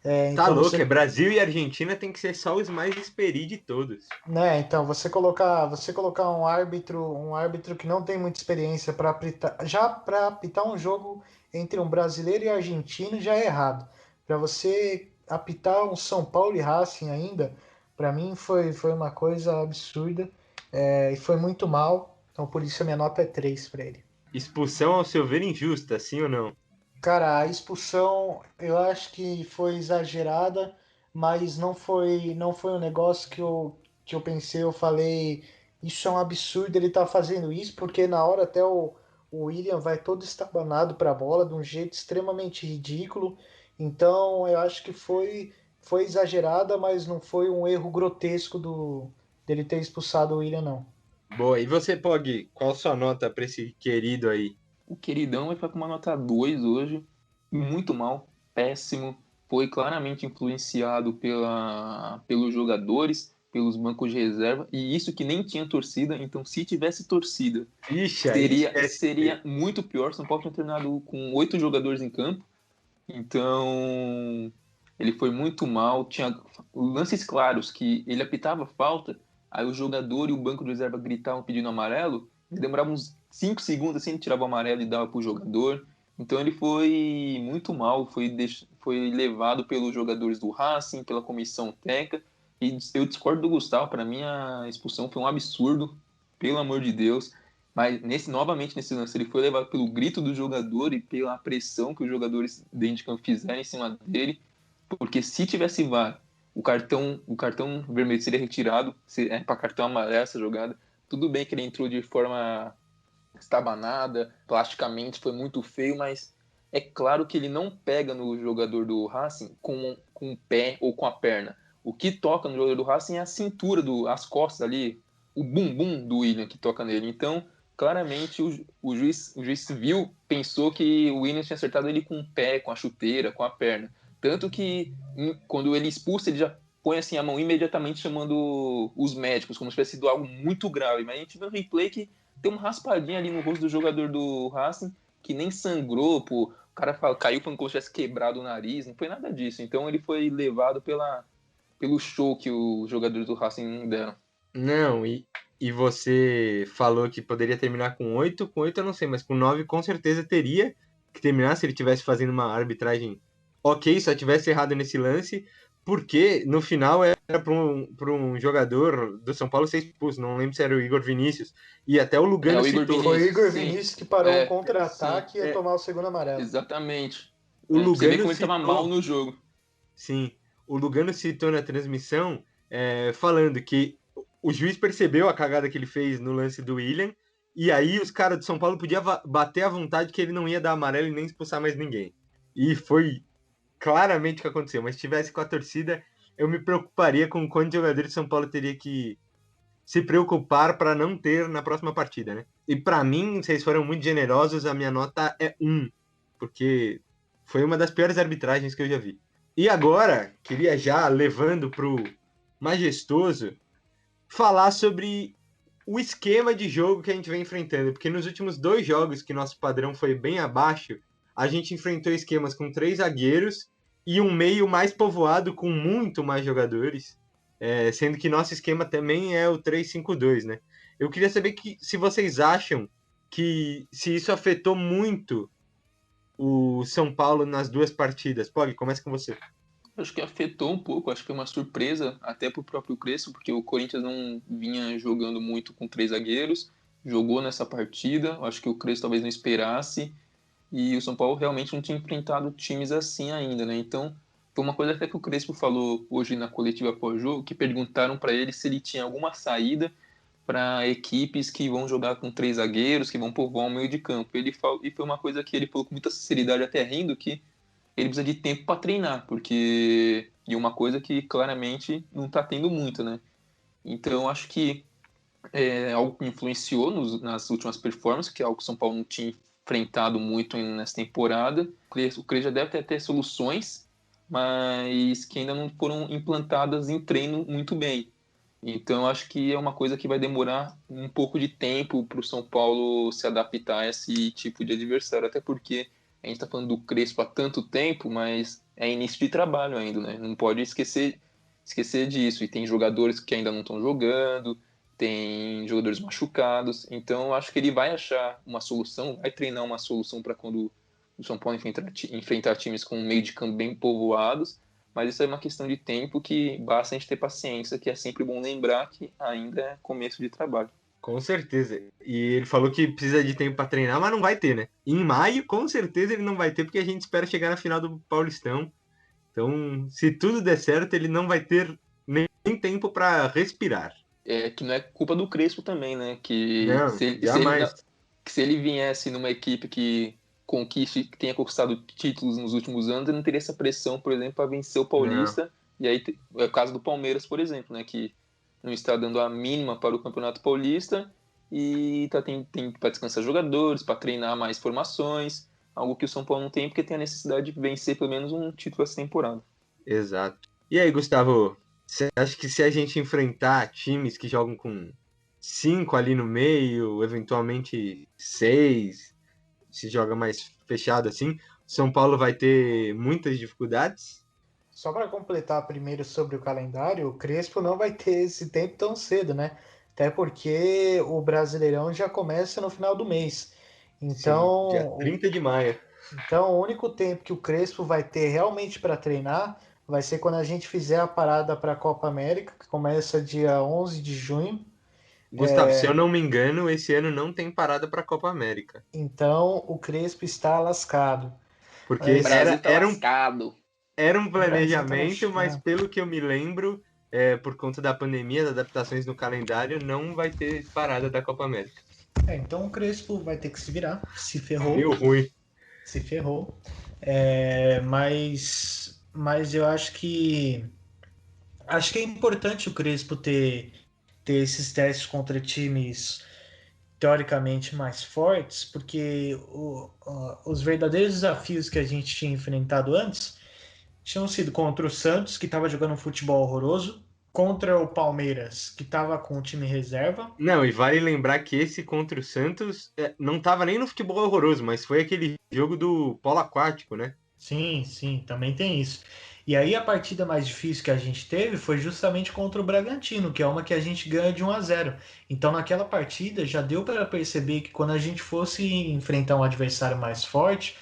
Tá Então louco, você, Brasil e Argentina tem que ser só os mais experi de todos. né? Então você colocar um árbitro que não tem muita experiência para apitar, já para apitar um jogo entre um brasileiro e argentino já é errado. Para você apitar um São Paulo e Racing ainda, para mim foi uma coisa absurda, e foi muito mal. Então por isso a minha nota é 3 para ele. Expulsão ao seu ver injusta, sim ou não? Cara, a expulsão eu acho que foi exagerada, mas não foi um negócio que eu pensei, eu falei, isso é um absurdo ele tá fazendo isso, porque na hora até o William vai todo estabanado para a bola, de um jeito extremamente ridículo. Então eu acho que foi exagerada, mas não foi um erro grotesco dele ter expulsado o William, não. Boa, e você, Pog, qual sua nota pra esse querido aí? O queridão vai ficar com uma nota 2 hoje, muito mal, péssimo. Foi claramente influenciado pelos jogadores, pelos bancos de reserva, e isso que nem tinha torcida. Então, se tivesse torcida, Ixi, aí esquece. seria muito pior. São Paulo tinha terminado com 8 jogadores em campo, então ele foi muito mal. Tinha lances claros que ele apitava falta, aí o jogador e o banco de reserva gritavam pedindo amarelo, e demorava uns 5 segundos assim, ele tirava o amarelo e dava pro jogador. Então ele foi muito mal, foi levado pelos jogadores do Racing, pela comissão técnica. E eu discordo do Gustavo, para mim a expulsão foi um absurdo, pelo amor de Deus. Mas novamente nesse lance, ele foi levado pelo grito do jogador e pela pressão que os jogadores dentro de campo fizeram em cima dele. Porque se tivesse VAR, o cartão vermelho seria retirado, para cartão amarelo essa jogada. Tudo bem que ele entrou de forma estabanada, plasticamente foi muito feio, mas é claro que ele não pega no jogador do Racing com o pé ou com a perna. O que toca no jogador do Racing é a cintura, as costas ali, o bumbum do William que toca nele. Então, claramente, o juiz viu, pensou que o William tinha acertado ele com o pé, com a chuteira, com a perna. Tanto que quando ele expulsa, ele já põe assim a mão imediatamente chamando os médicos, como se tivesse sido algo muito grave. Mas a gente vê um replay que tem uma raspadinha ali no rosto do jogador do Racing, que nem sangrou, pô. O cara caiu como se tivesse quebrado o nariz, não foi nada disso. Então ele foi levado pelo show que os jogadores do Racing deram. Não, e você falou que poderia terminar com 8 eu não sei, mas com 9 com certeza teria. que terminasse se ele tivesse fazendo uma arbitragem ok, só tivesse errado nesse lance, porque no final era para um jogador do São Paulo ser expulso, não lembro se era o Igor Vinícius, e até o Lugano o Igor citou. Foi o Igor sim. Vinícius que parou um contra-ataque e ia tomar o segundo amarelo. Exatamente. O Lugano você vê como ele citou, estava mal no jogo. Sim, o Lugano citou na transmissão, falando que o juiz percebeu a cagada que ele fez no lance do William, e aí os caras do São Paulo podiam bater à vontade que ele não ia dar amarelo e nem expulsar mais ninguém. E foi claramente o que aconteceu. Mas se tivesse com a torcida, eu me preocuparia com quantos jogadores de São Paulo teria que se preocupar para não ter na próxima partida, né? E para mim, vocês foram muito generosos, a minha nota é 1, porque foi uma das piores arbitragens que eu já vi. E agora, queria já, levando pro majestoso, falar sobre o esquema de jogo que a gente vem enfrentando, porque nos últimos 2 jogos que nosso padrão foi bem abaixo, a gente enfrentou esquemas com 3 zagueiros e um meio mais povoado com muito mais jogadores, sendo que nosso esquema também é o 3-5-2, né? Eu queria saber se vocês acham que se isso afetou muito o São Paulo nas 2 partidas. Pog, começa com você. Acho que afetou um pouco, acho que foi uma surpresa até para o próprio Crespo, porque o Corinthians não vinha jogando muito com 3 zagueiros, jogou nessa partida, acho que o Crespo talvez não esperasse, e o São Paulo realmente não tinha enfrentado times assim ainda, né? Então, foi uma coisa até que o Crespo falou hoje na coletiva pós-jogo, que perguntaram para ele se ele tinha alguma saída para equipes que vão jogar com 3 zagueiros, que vão povoar o meio de campo. E foi uma coisa que ele falou com muita sinceridade, até rindo, que ele precisa de tempo para treinar, porque é uma coisa que claramente não está tendo muito, né? Então, acho que é algo que influenciou nas últimas performances, que é algo que o São Paulo não tinha enfrentado muito nessa temporada. O Crespo já deve ter soluções, mas que ainda não foram implantadas em treino muito bem. Então, acho que é uma coisa que vai demorar um pouco de tempo para o São Paulo se adaptar a esse tipo de adversário, até porque a gente está falando do Crespo há tanto tempo, mas é início de trabalho ainda, né? Não pode esquecer disso. E tem jogadores que ainda não estão jogando, tem jogadores machucados. Então, eu acho que ele vai achar uma solução, vai treinar uma solução para quando o São Paulo enfrentar times com um meio de campo bem povoados. Mas isso é uma questão de tempo que basta a gente ter paciência, que é sempre bom lembrar que ainda é começo de trabalho. Com certeza. E ele falou que precisa de tempo para treinar, mas não vai ter, né? Em maio, com certeza ele não vai ter, porque a gente espera chegar na final do Paulistão. Então, se tudo der certo, ele não vai ter nem tempo para respirar. Que não é culpa do Crespo também, né? Não, jamais. Se ele viesse numa equipe que tenha conquistado títulos nos últimos anos, ele não teria essa pressão, por exemplo, para vencer o Paulista. Não. E aí é o caso do Palmeiras, por exemplo, né? Que não está dando a mínima para o Campeonato Paulista e tem para descansar jogadores, para treinar mais formações, algo que o São Paulo não tem porque tem a necessidade de vencer pelo menos um título essa temporada. Exato. E aí, Gustavo, você acha que se a gente enfrentar times que jogam com 5 ali no meio, eventualmente 6, se joga mais fechado assim, São Paulo vai ter muitas dificuldades? Só para completar primeiro sobre o calendário, o Crespo não vai ter esse tempo tão cedo, né? Até porque o Brasileirão já começa no final do mês. Então, sim, dia 30 de maio. Então, o único tempo que o Crespo vai ter realmente para treinar vai ser quando a gente fizer a parada para a Copa América, que começa dia 11 de junho. Gustavo, se eu não me engano, esse ano não tem parada para a Copa América. Então, o Crespo está lascado. Porque lascado. Era um planejamento, mas pelo que eu me lembro, por conta da pandemia, das adaptações no calendário, não vai ter parada da Copa América. Então o Crespo vai ter que se virar, se ferrou. Deu ruim. Se ferrou. Mas eu acho que é importante o Crespo ter esses testes contra times teoricamente mais fortes, porque os verdadeiros desafios que a gente tinha enfrentado antes tinham sido contra o Santos, que estava jogando um futebol horroroso, contra o Palmeiras, que estava com o time reserva. Não, e vale lembrar que esse contra o Santos não estava nem no futebol horroroso, mas foi aquele jogo do polo aquático, né? Sim, também tem isso. E aí a partida mais difícil que a gente teve foi justamente contra o Bragantino, que é uma que a gente ganha de 1-0. Então naquela partida já deu para perceber que quando a gente fosse enfrentar um adversário mais forte,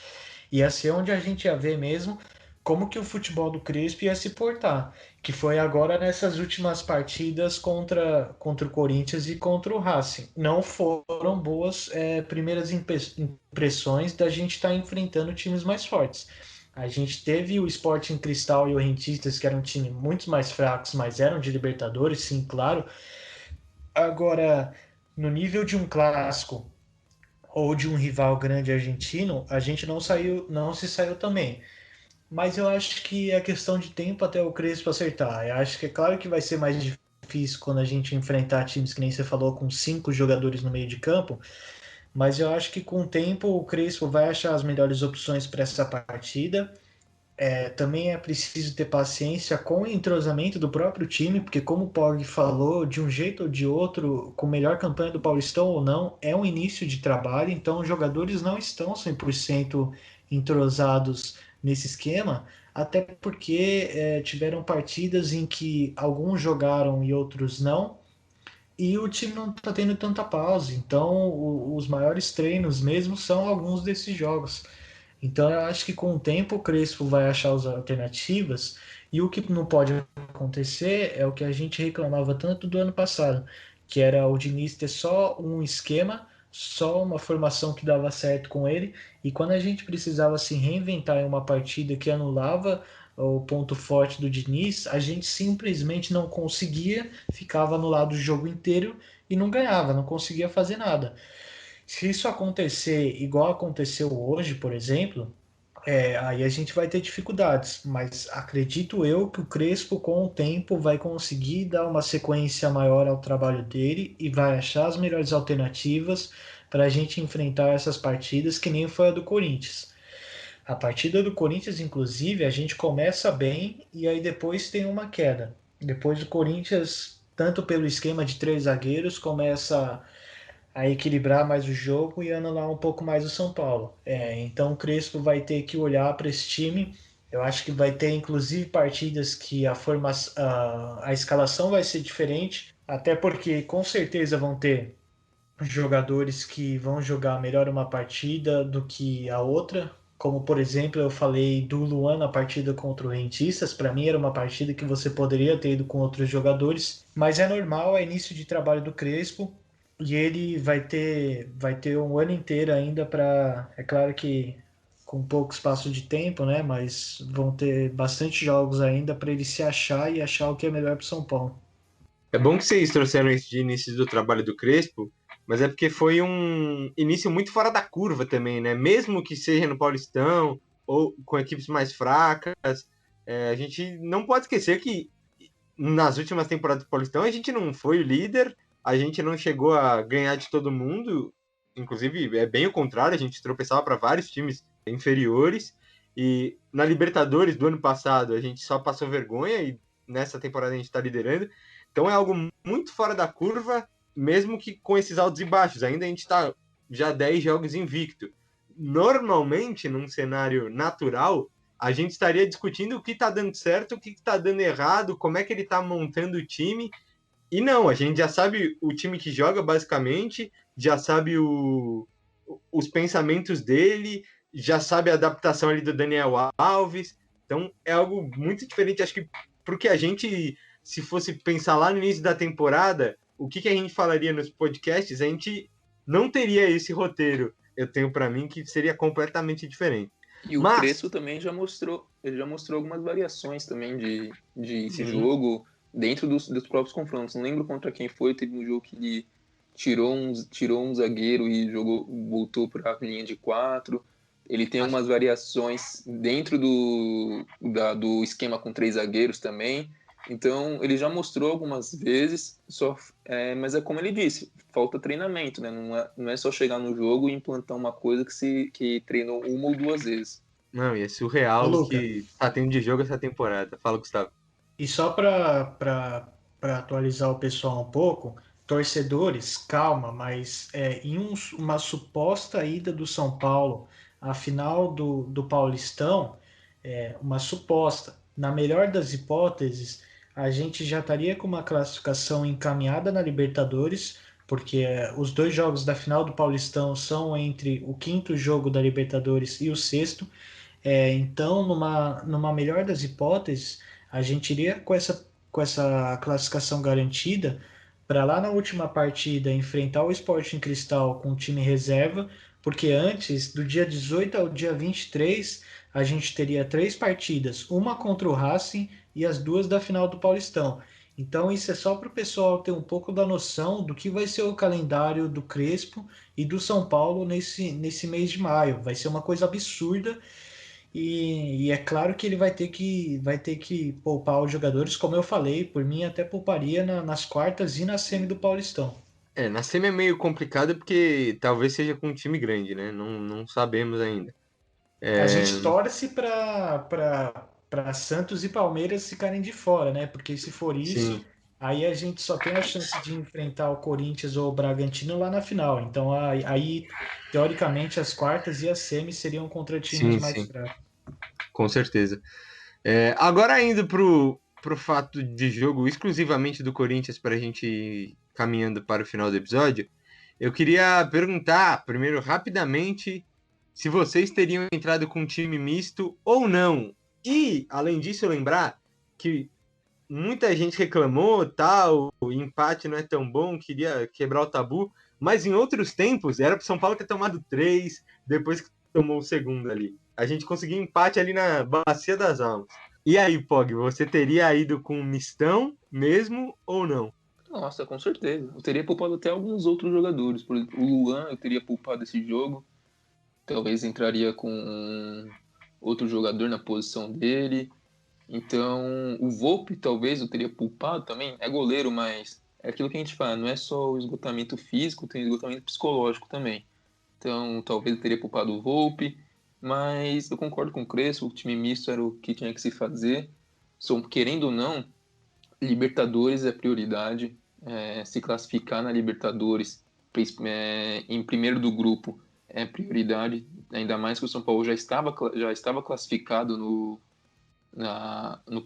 Ia ser onde a gente ia ver mesmo como que o futebol do Crespo ia se portar, que foi agora nessas últimas partidas contra o Corinthians e contra o Racing. Não foram boas primeiras impressões da gente estar enfrentando times mais fortes. A gente teve o Sporting Cristal e o Rentistas, que eram times muito mais fracos, mas eram de Libertadores, sim, claro. Agora, no nível de um clássico ou de um rival grande argentino, a gente não se saiu também. Mas eu acho que é questão de tempo até o Crespo acertar. Eu acho que é claro que vai ser mais difícil quando a gente enfrentar times que nem você falou, com 5 jogadores no meio de campo, mas eu acho que com o tempo o Crespo vai achar as melhores opções para essa partida. Também é preciso ter paciência com o entrosamento do próprio time, porque como o Pog falou, de um jeito ou de outro, com melhor campanha do Paulistão ou não, é um início de trabalho, então os jogadores não estão 100% entrosados nesse esquema, até porque tiveram partidas em que alguns jogaram e outros não, e o time não está tendo tanta pausa, então os maiores treinos mesmo são alguns desses jogos. Então eu acho que com o tempo o Crespo vai achar as alternativas, e o que não pode acontecer é o que a gente reclamava tanto do ano passado, que era o Diniz ter só um esquema, só uma formação que dava certo com ele, e quando a gente precisava se reinventar em uma partida que anulava o ponto forte do Diniz, a gente simplesmente não conseguia, ficava anulado o jogo inteiro e não ganhava, não conseguia fazer nada. Se isso acontecer igual aconteceu hoje, por exemplo, aí a gente vai ter dificuldades, mas acredito eu que o Crespo, com o tempo, vai conseguir dar uma sequência maior ao trabalho dele e vai achar as melhores alternativas para a gente enfrentar essas partidas, que nem foi a do Corinthians. A partida do Corinthians, inclusive, a gente começa bem e aí depois tem uma queda. Depois o Corinthians, tanto pelo esquema de 3 zagueiros, começa a equilibrar mais o jogo e anular um pouco mais o São Paulo. Então o Crespo vai ter que olhar para esse time. Eu acho que vai ter inclusive partidas que a escalação vai ser diferente, até porque com certeza vão ter jogadores que vão jogar melhor uma partida do que a outra. Como, por exemplo, eu falei do Luan na partida contra o Rentistas, para mim era uma partida que você poderia ter ido com outros jogadores, mas é normal, é início de trabalho do Crespo e ele vai ter um ano inteiro ainda para, é claro que com pouco espaço de tempo, né? Mas vão ter bastante jogos ainda para ele se achar e achar o que é melhor para São Paulo. É bom que vocês trouxeram esse de início do trabalho do Crespo, mas é porque foi um início muito fora da curva também, né? Mesmo que seja no Paulistão ou com equipes mais fracas, a gente não pode esquecer que nas últimas temporadas do Paulistão a gente não foi o líder, a gente não chegou a ganhar de todo mundo, inclusive é bem o contrário, a gente tropeçava para vários times inferiores, e na Libertadores do ano passado a gente só passou vergonha e nessa temporada a gente está liderando. Então é algo muito fora da curva, mesmo que com esses altos e baixos. Ainda a gente está já 10 jogos invicto. Normalmente, num cenário natural, a gente estaria discutindo o que está dando certo, o que está dando errado, como é que ele está montando o time. E não, a gente já sabe o time que joga, basicamente, já sabe os pensamentos dele, já sabe a adaptação ali do Daniel Alves. Então é algo muito diferente. Acho que porque a gente, se fosse pensar lá no início da temporada, o que a gente falaria nos podcasts, a gente não teria esse roteiro. Eu tenho para mim que seria completamente diferente. E o Mas Crespo também ele já mostrou algumas variações também de esse jogo dentro dos próprios confrontos. Não lembro contra quem foi, teve um jogo que ele tirou um zagueiro e voltou para a linha de 4. Ele tem algumas variações dentro do esquema com 3 zagueiros também. Então, ele já mostrou algumas vezes, mas é como ele disse, falta treinamento, né? Não é só chegar no jogo e implantar uma coisa que treinou 1 ou 2 vezes. não, e é Ô, surreal o Luca, que tá tendo de jogo essa temporada. Fala, Gustavo. e só para atualizar o pessoal um pouco, torcedores, calma, mas uma suposta ida do São Paulo à final do Paulistão, uma suposta, na melhor das hipóteses, a gente já estaria com uma classificação encaminhada na Libertadores, porque os 2 jogos da final do Paulistão são entre o 5º jogo da Libertadores e o 6º. Então, numa melhor das hipóteses, a gente iria com essa classificação garantida para lá na última partida enfrentar o Sporting Cristal com o time reserva, porque antes, do dia 18 ao dia 23, a gente teria 3 partidas, uma contra o Racing e as 2 da final do Paulistão. Então, isso é só para o pessoal ter um pouco da noção do que vai ser o calendário do Crespo e do São Paulo nesse mês de maio. Vai ser uma coisa absurda e é claro que ele vai ter que poupar os jogadores, como eu falei, por mim até pouparia nas quartas e na semi do Paulistão. Na semi é meio complicado porque talvez seja com um time grande, né? Não sabemos ainda. A gente torce para Santos e Palmeiras ficarem de fora, né? Porque se for isso, Sim, aí a gente só tem a chance de enfrentar o Corinthians ou o Bragantino lá na final. Então aí teoricamente, as quartas e as semis seriam contra times sim, mais sim, fracos. com certeza. Agora indo pro fato de jogo exclusivamente do Corinthians para a gente ir caminhando para o final do episódio, eu queria perguntar primeiro rapidamente se vocês teriam entrado com um time misto ou não. E, além disso, lembrar que muita gente reclamou, tal, o empate não é tão bom, queria quebrar o tabu, mas em outros tempos era para São Paulo ter tomado 3, depois que tomou o segundo ali. A gente conseguiu empate ali na Bacia das Almas. E aí, Pog, você teria ido com um mistão mesmo ou não? Nossa, com certeza. Eu teria poupado até alguns outros jogadores. Por exemplo, o Luan eu teria poupado esse jogo. Talvez entraria com outro jogador na posição dele. Então, o Volpe talvez eu teria poupado também. É goleiro, mas é aquilo que a gente fala, não é só o esgotamento físico, tem o esgotamento psicológico também. Então, talvez eu teria poupado o Volpe, mas eu concordo com o Crespo, o time misto era o que tinha que se fazer. Querendo ou não, Libertadores é prioridade. Se classificar na Libertadores em primeiro do grupo é prioridade, ainda mais que o São Paulo já estava classificado no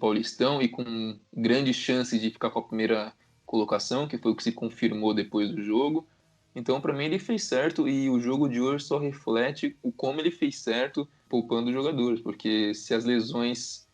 Paulistão e com grandes chances de ficar com a primeira colocação, que foi o que se confirmou depois do jogo. Então, para mim, ele fez certo e o jogo de hoje só reflete o como ele fez certo poupando os jogadores, porque se as lesões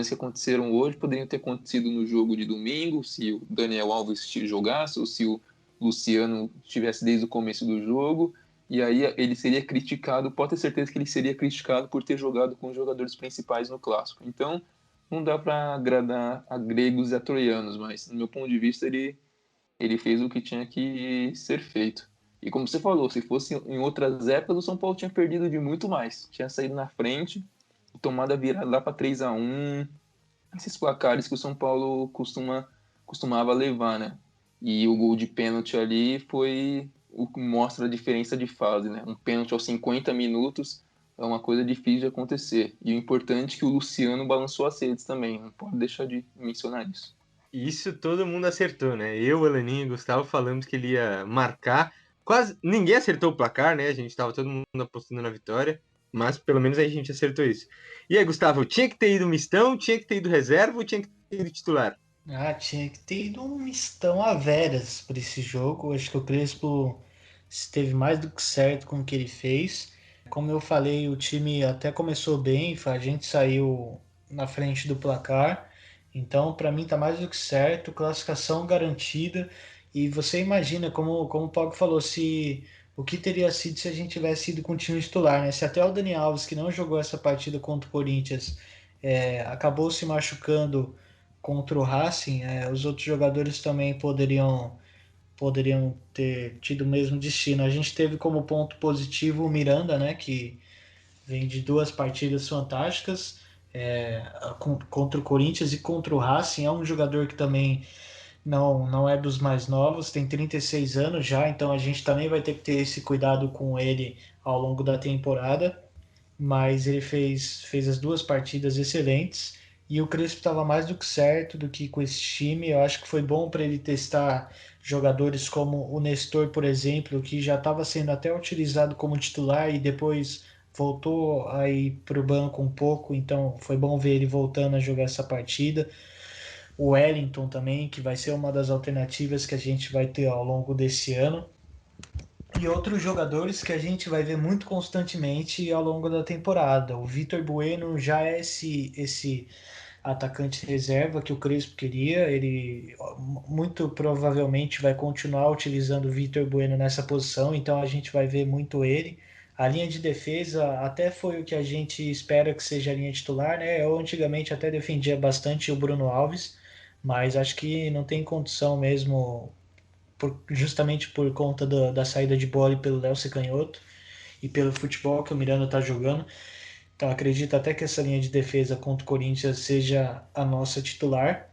que aconteceram hoje poderiam ter acontecido no jogo de domingo, se o Daniel Alves jogasse ou se o Luciano estivesse desde o começo do jogo, e aí ele seria criticado, pode ter certeza que ele seria criticado por ter jogado com os jogadores principais no Clássico. Então, não dá para agradar a gregos e a troianos, mas, no meu ponto de vista, ele fez o que tinha que ser feito. E como você falou, se fosse em outras épocas, o São Paulo tinha perdido de muito mais. Tinha saído na frente, tomado a virada lá para 3-1, esses placares que o São Paulo costumava levar, né? E o gol de pênalti ali foi o que mostra a diferença de fase, né? Um pênalti aos 50 minutos é uma coisa difícil de acontecer. E o importante é que o Luciano balançou as redes também, não pode deixar de mencionar isso. Isso todo mundo acertou, né? Eu, Elaninho e Gustavo falamos que ele ia marcar. Quase ninguém acertou o placar, né? A gente tava todo mundo apostando na vitória, mas pelo menos a gente acertou isso. E aí, Gustavo, tinha que ter ido mistão, tinha que ter ido reserva ou tinha que ter ido titular? Tinha que ter ido um mistão a veras para esse jogo. Acho que o Crespo esteve mais do que certo com o que ele fez. Como eu falei, o time até começou bem, a gente saiu na frente do placar. Então, para mim, tá mais do que certo, classificação garantida. E você imagina, como o Paulo falou, se o que teria sido se a gente tivesse ido com o time titular, né? Se até o Dani Alves, que não jogou essa partida contra o Corinthians, acabou se machucando contra o Racing, os outros jogadores também poderiam ter tido o mesmo destino. A gente teve como ponto positivo o Miranda, né, que vem de 2 partidas fantásticas, contra o Corinthians e contra o Racing. É um jogador que também não é dos mais novos, tem 36 anos já, então a gente também vai ter que ter esse cuidado com ele ao longo da temporada, mas ele fez as 2 partidas excelentes e o Crespo estava mais do que certo do que com esse time. Eu acho que foi bom para ele testar jogadores como o Nestor, por exemplo, que já estava sendo até utilizado como titular e depois voltou a ir para o banco um pouco, então foi bom ver ele voltando a jogar essa partida. O Wellington também, que vai ser uma das alternativas que a gente vai ter ao longo desse ano. E outros jogadores que a gente vai ver muito constantemente ao longo da temporada. O Vitor Bueno já é esse atacante reserva que o Crespo queria. Ele muito provavelmente vai continuar utilizando o Vitor Bueno nessa posição, então a gente vai ver muito ele. A linha de defesa até foi o que a gente espera que seja a linha titular, né? Eu antigamente até defendia bastante o Bruno Alves, mas acho que não tem condição mesmo, justamente por conta da saída de bola pelo Léo Canhoto e pelo futebol que o Miranda está jogando. Então acredito até que essa linha de defesa contra o Corinthians seja a nossa titular.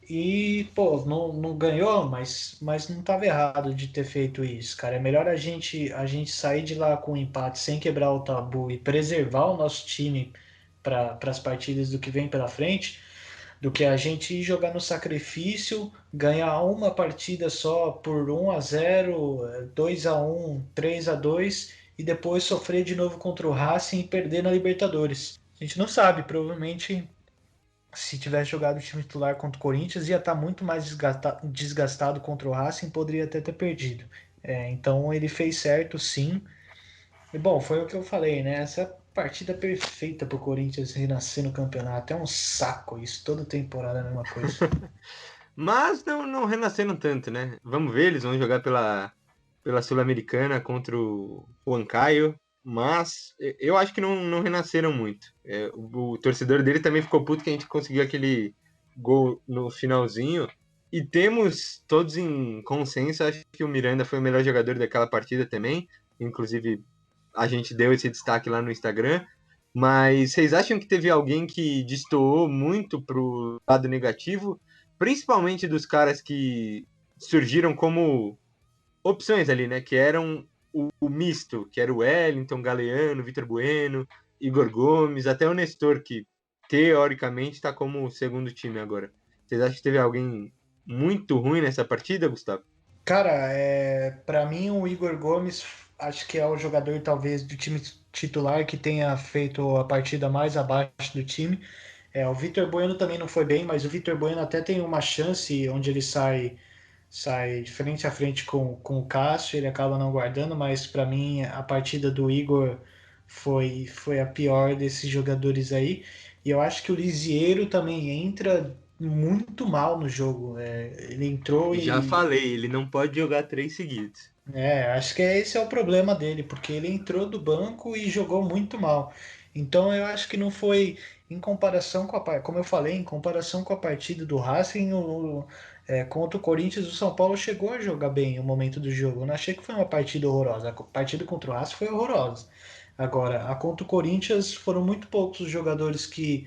E, pô, não ganhou, mas não estava errado de ter feito isso, cara. É melhor a gente sair de lá com um empate sem quebrar o tabu e preservar o nosso time para as partidas do que vem pela frente, do que a gente ir jogar no sacrifício, ganhar uma partida só por 1-0, 2-1, 3-2 e depois sofrer de novo contra o Racing e perder na Libertadores. A gente não sabe, provavelmente se tivesse jogado o time titular contra o Corinthians ia estar muito mais desgastado contra o Racing, poderia até ter perdido. Então ele fez certo, sim. E bom, foi o que eu falei, né? Essa partida perfeita pro Corinthians renascer no campeonato. É um saco isso, toda temporada é a mesma coisa. Mas não renasceram tanto, né? Vamos ver, eles vão jogar pela Sul-Americana contra o Huancayo, mas eu acho que não renasceram muito. O torcedor dele também ficou puto que a gente conseguiu aquele gol no finalzinho. E temos todos em consenso, acho que o Miranda foi o melhor jogador daquela partida também. Inclusive, a gente deu esse destaque lá no Instagram. Mas vocês acham que teve alguém que destoou muito pro lado negativo? Principalmente dos caras que surgiram como opções ali, né? Que eram o misto, que era o Wellington, Galeano, Vitor Bueno, Igor Gomes, até o Nestor, que teoricamente está como segundo time agora. Vocês acham que teve alguém muito ruim nessa partida, Gustavo? Cara, para mim o Igor Gomes acho que é o jogador talvez do time titular que tenha feito a partida mais abaixo do time. O Vitor Bueno também não foi bem, mas o Vitor Bueno até tem uma chance onde ele sai frente a frente com o Cássio, ele acaba não guardando, mas para mim a partida do Igor foi a pior desses jogadores aí. E eu acho que o Lisieiro também entra muito mal no jogo. Ele entrou Já e falei, ele não pode jogar 3 seguidos. acho que esse é o problema dele, porque ele entrou do banco e jogou muito mal. Então eu acho que não foi em comparação com como eu falei, em comparação com a partida do Racing, contra o Corinthians, o São Paulo chegou a jogar bem no momento do jogo. Eu não achei que foi uma partida horrorosa. A partida contra o Racing foi horrorosa. Agora, a contra o Corinthians foram muito poucos os jogadores que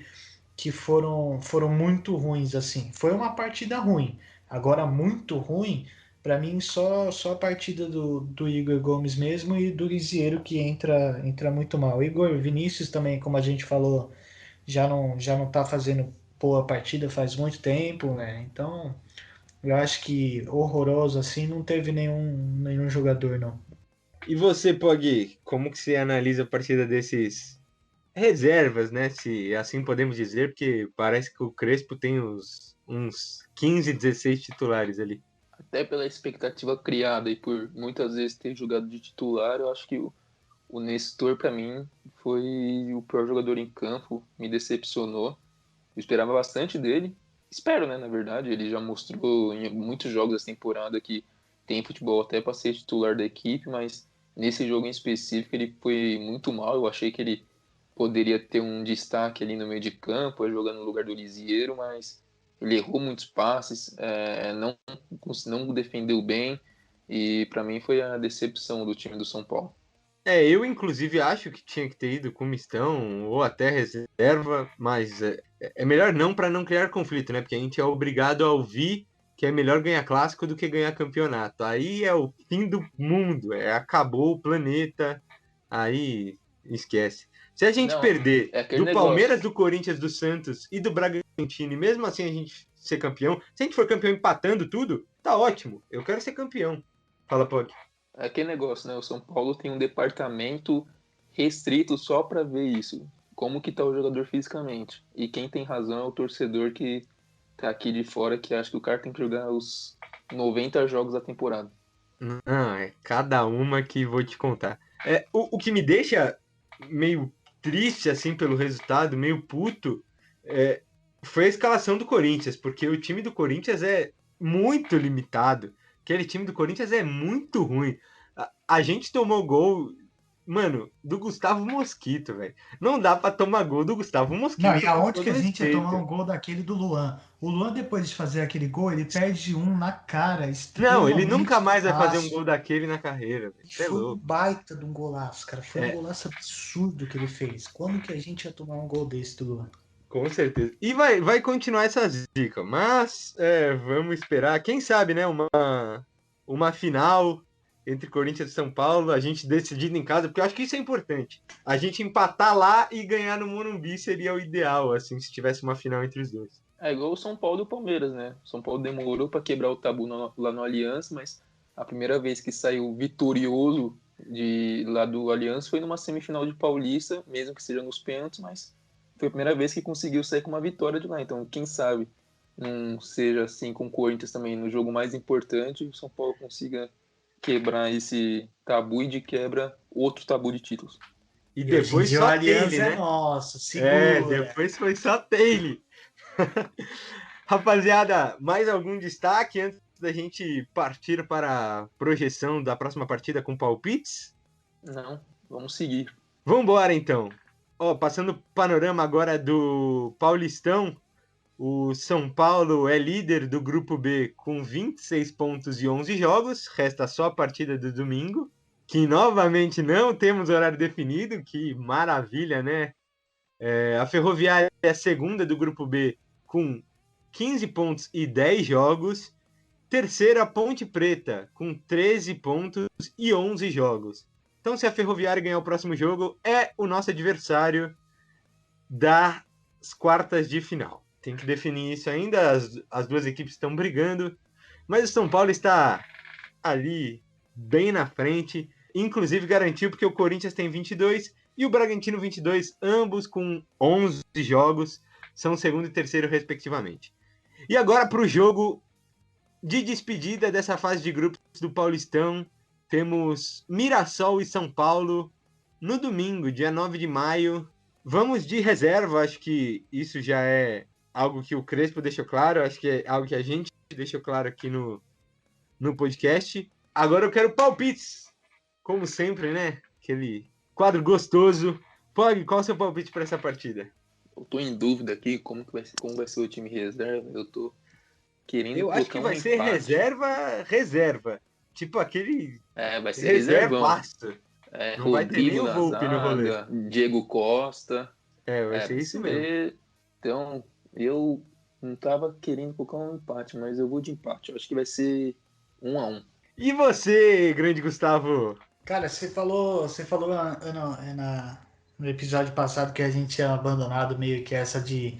foram muito ruins assim. Foi uma partida ruim. Agora, muito ruim, para mim, só a partida do Igor Gomes mesmo e do Lisieiro que entra muito mal. Igor Vinícius também, como a gente falou, já não tá fazendo boa partida faz muito tempo, né? Então, eu acho que horroroso assim não teve nenhum jogador, não. E você, Pog, como que você analisa a partida desses reservas, né? Se assim podemos dizer, porque parece que o Crespo tem uns 15, 16 titulares ali. Até pela expectativa criada e por muitas vezes ter jogado de titular, eu acho que o Nestor, para mim, foi o pior jogador em campo, me decepcionou. Eu esperava bastante dele. Espero, né, na verdade. Ele já mostrou em muitos jogos dessa temporada que tem futebol até para ser titular da equipe, mas nesse jogo em específico ele foi muito mal. Eu achei que ele poderia ter um destaque ali no meio de campo, jogando no lugar do Lisieiro, mas ele errou muitos passes, não defendeu bem, e para mim foi a decepção do time do São Paulo. Eu inclusive acho que tinha que ter ido com mistão ou até reserva, mas é melhor não para não criar conflito, né? Porque a gente é obrigado a ouvir que é melhor ganhar clássico do que ganhar campeonato. Aí é o fim do mundo, acabou o planeta, aí esquece. Se a gente Não, perder é aquele do Palmeiras, negócio. do Corinthians, do Santos e do Bragantino, e mesmo assim a gente ser campeão, se a gente for campeão empatando tudo, tá ótimo. Eu quero ser campeão. Fala, Pog. É aquele negócio, né? O São Paulo tem um departamento restrito só para ver isso. Como que tá o jogador fisicamente. E quem tem razão é o torcedor que tá aqui de fora que acho que o cara tem que jogar os 90 jogos da temporada. Não, é cada uma que vou te contar. O que me deixa meio triste, assim, pelo resultado, meio puto, foi a escalação do Corinthians, porque o time do Corinthians é muito limitado. Aquele time do Corinthians é muito ruim. A gente tomou gol, mano, do Gustavo Mosquito, velho. Não dá pra tomar gol do Gustavo Não, Mosquito, e com aonde que todo a gente ia tomar respeito. um gol daquele do Luan? O Luan, depois de fazer aquele gol, ele perde um na cara, Não, ele nunca extremamente mais vai fazer um fácil. gol daquele na carreira, velho. E Você é foi um louco. baita de um golaço, cara. Foi um É, golaço absurdo que ele fez. Quando que a gente ia tomar um gol desse do Luan? com certeza. E vai continuar essa zica, mas vamos esperar. Quem sabe, né? Uma final entre Corinthians e São Paulo, a gente decidindo em casa, porque eu acho que isso é importante. A gente empatar lá e ganhar no Morumbi seria o ideal, assim, se tivesse uma final entre os dois. É igual o São Paulo e o Palmeiras, né? O São Paulo demorou para quebrar o tabu lá no Allianz, mas a primeira vez que saiu vitorioso lá do Allianz foi numa semifinal de Paulista, mesmo que seja nos pênaltis, mas foi a primeira vez que conseguiu sair com uma vitória de lá. Então, quem sabe não seja assim com o Corinthians também no jogo mais importante, o São Paulo consiga quebrar esse tabu e de quebra outro tabu de títulos. E E hoje em depois dia o só Allianz Taylor, é né? nosso, segura. Depois foi só Taylor. Rapaziada, mais algum destaque antes da gente partir para a projeção da próxima partida com palpites? Não, vamos seguir. Vambora então. Passando o panorama agora do Paulistão, o São Paulo é líder do grupo B com 26 pontos e 11 jogos, resta só a partida do domingo, que novamente não temos horário definido, que maravilha, né? A Ferroviária é a segunda do grupo B com 15 pontos e 10 jogos. Terceira, Ponte Preta, com 13 pontos e 11 jogos. Então, se a Ferroviária ganhar o próximo jogo, é o nosso adversário das quartas de final. Tem que definir isso ainda, as duas equipes estão brigando, mas o São Paulo está ali, bem na frente, inclusive garantiu porque o Corinthians tem 22 e o Bragantino 22, ambos com 11 jogos, são segundo e terceiro respectivamente. E agora para o jogo de despedida dessa fase de grupos do Paulistão, temos Mirassol e São Paulo no domingo, dia 9 de maio. Vamos de reserva, acho que isso já é algo que o Crespo deixou claro, acho que é algo que a gente deixou claro aqui no podcast. Agora eu quero palpites, como sempre, né? Aquele quadro gostoso. Pog, qual é o seu palpite para essa partida? Eu tô em dúvida aqui como vai ser o time reserva. Eu tô querendo Eu acho que colocar um vai ser empate. reserva. Tipo aquele Vai ser reservão. reservaço. Não vai ter nem Rodrigo o na Volpe no rolê. zaga, Diego Costa. Vai ser Vai isso mesmo. ser. Então, eu não tava querendo colocar um empate, mas eu vou de empate. Eu acho que vai ser 1-1. E você, grande Gustavo? Cara, você falou no episódio passado que a gente tinha abandonado meio que essa de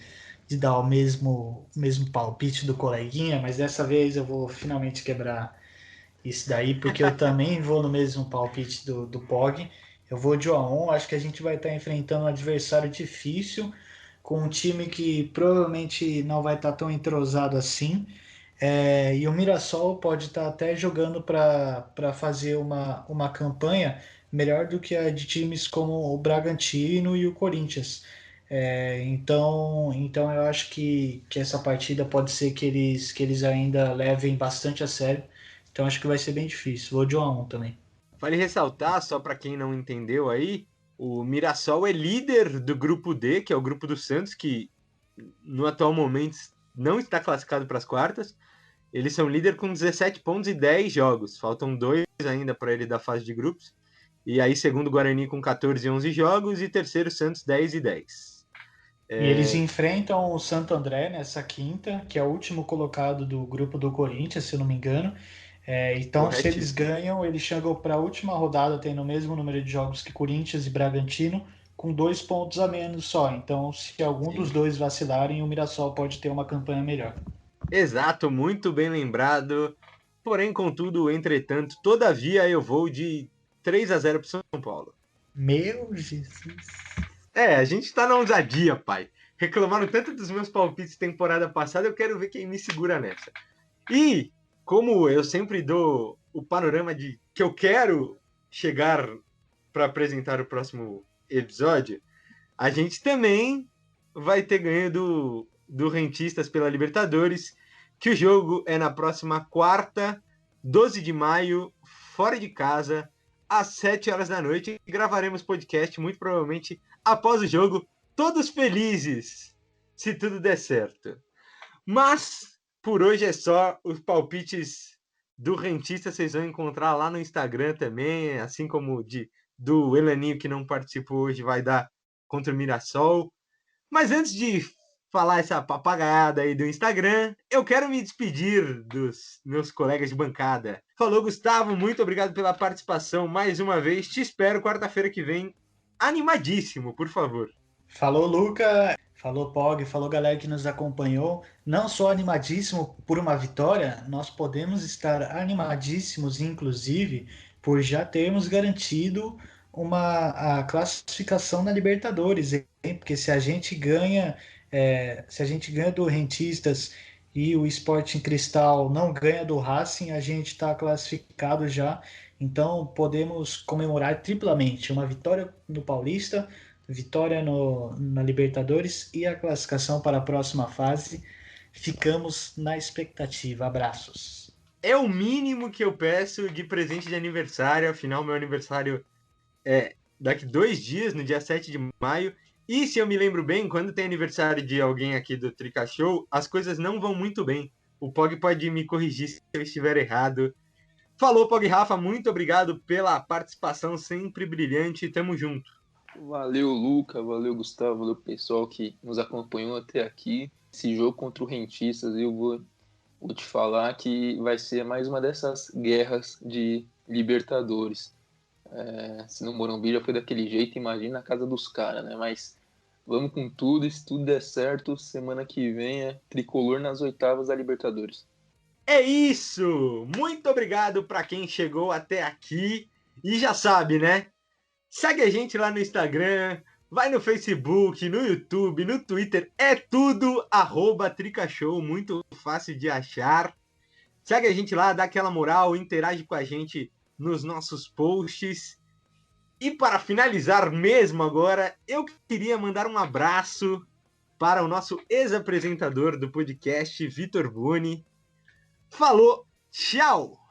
dar o mesmo palpite do coleguinha, mas dessa vez eu vou finalmente quebrar isso daí, porque eu também vou no mesmo palpite do Pog. Eu vou de 1-1, acho que a gente vai estar enfrentando um adversário difícil, com um time que provavelmente não vai estar tão entrosado assim. E o Mirassol pode estar até jogando para fazer uma campanha melhor do que a de times como o Bragantino e o Corinthians. Então eu acho que essa partida pode ser que eles ainda levem bastante a sério. Então acho que vai ser bem difícil. Vou de 1-1 também. Vale ressaltar, só para quem não entendeu aí, o Mirassol é líder do grupo D, que é o grupo do Santos, que no atual momento não está classificado para as quartas. Eles são líder com 17 pontos e 10 jogos. Faltam 2 ainda para ele da fase de grupos. E aí, segundo o Guarani com 14 e 11 jogos. E terceiro, Santos, 10 e 10. E eles enfrentam o Santo André nessa quinta, que é o último colocado do grupo do Corinthians, se eu não me engano. Então, se eles Corretíssimo. ganham, eles chegam para a última rodada tendo o mesmo número de jogos que Corinthians e Bragantino, com 2 pontos a menos só. Então, se algum dos Sim. dois vacilarem, o Mirassol pode ter uma campanha melhor. Exato, muito bem lembrado. Porém, contudo, entretanto, todavia eu vou de 3-0 para São Paulo. Meu Jesus. A gente tá na ousadia, pai. reclamaram tanto dos meus palpites temporada passada, eu quero ver quem me segura nessa. E, como eu sempre dou o panorama de que eu quero chegar para apresentar o próximo episódio, a gente também vai ter ganho do Rentistas pela Libertadores, que o jogo é na próxima quarta, 12 de maio, fora de casa, às 7 horas da noite. Gravaremos podcast, muito provavelmente, após o jogo, todos felizes, se tudo der certo. Mas, por hoje é só. Os palpites do Rentista vocês vão encontrar lá no Instagram também, assim como do Elaninho, que não participou hoje, vai dar contra o Mirassol. Mas antes de falar essa papagaiada aí do Instagram, eu quero me despedir dos meus colegas de bancada. Falou, Gustavo, muito obrigado pela participação mais uma vez. Te espero quarta-feira que vem, animadíssimo, por favor. Falou, Luca. Falou, Pog. Falou, galera que nos acompanhou. Não só animadíssimo por uma vitória, nós podemos estar animadíssimos, inclusive, por já termos garantido a classificação na Libertadores, hein? Porque se a gente ganha do Rentistas e o Sporting Cristal não ganha do Racing, a gente está classificado já. Então podemos comemorar triplamente uma vitória no Paulista, vitória na Libertadores e a classificação para a próxima fase. Ficamos na expectativa. Abraços. É o mínimo que eu peço de presente de aniversário. Afinal, meu aniversário é daqui 2 dias, no dia 7 de maio. E se eu me lembro bem, quando tem aniversário de alguém aqui do Trica Show, as coisas não vão muito bem. O Pog pode me corrigir se eu estiver errado. Falou, Pog Rafa, muito obrigado pela participação sempre brilhante. Tamo junto. Valeu, Luca, valeu, Gustavo, valeu, pessoal que nos acompanhou até aqui. Esse jogo contra o Rentistas, eu vou te falar que vai ser mais uma dessas guerras de Libertadores. Se no Morumbi já foi daquele jeito, imagina a casa dos caras, né? Mas vamos com tudo, e se tudo der certo, semana que vem é tricolor nas oitavas da Libertadores. É isso! Muito obrigado para quem chegou até aqui. E já sabe, né? Segue a gente lá no Instagram, vai no Facebook, no YouTube, no Twitter. É tudo @tricashow, muito fácil de achar. Segue a gente lá, dá aquela moral, interage com a gente nos nossos posts. E para finalizar mesmo agora, eu queria mandar um abraço para o nosso ex-apresentador do podcast, Vitor Buni. Falou, tchau!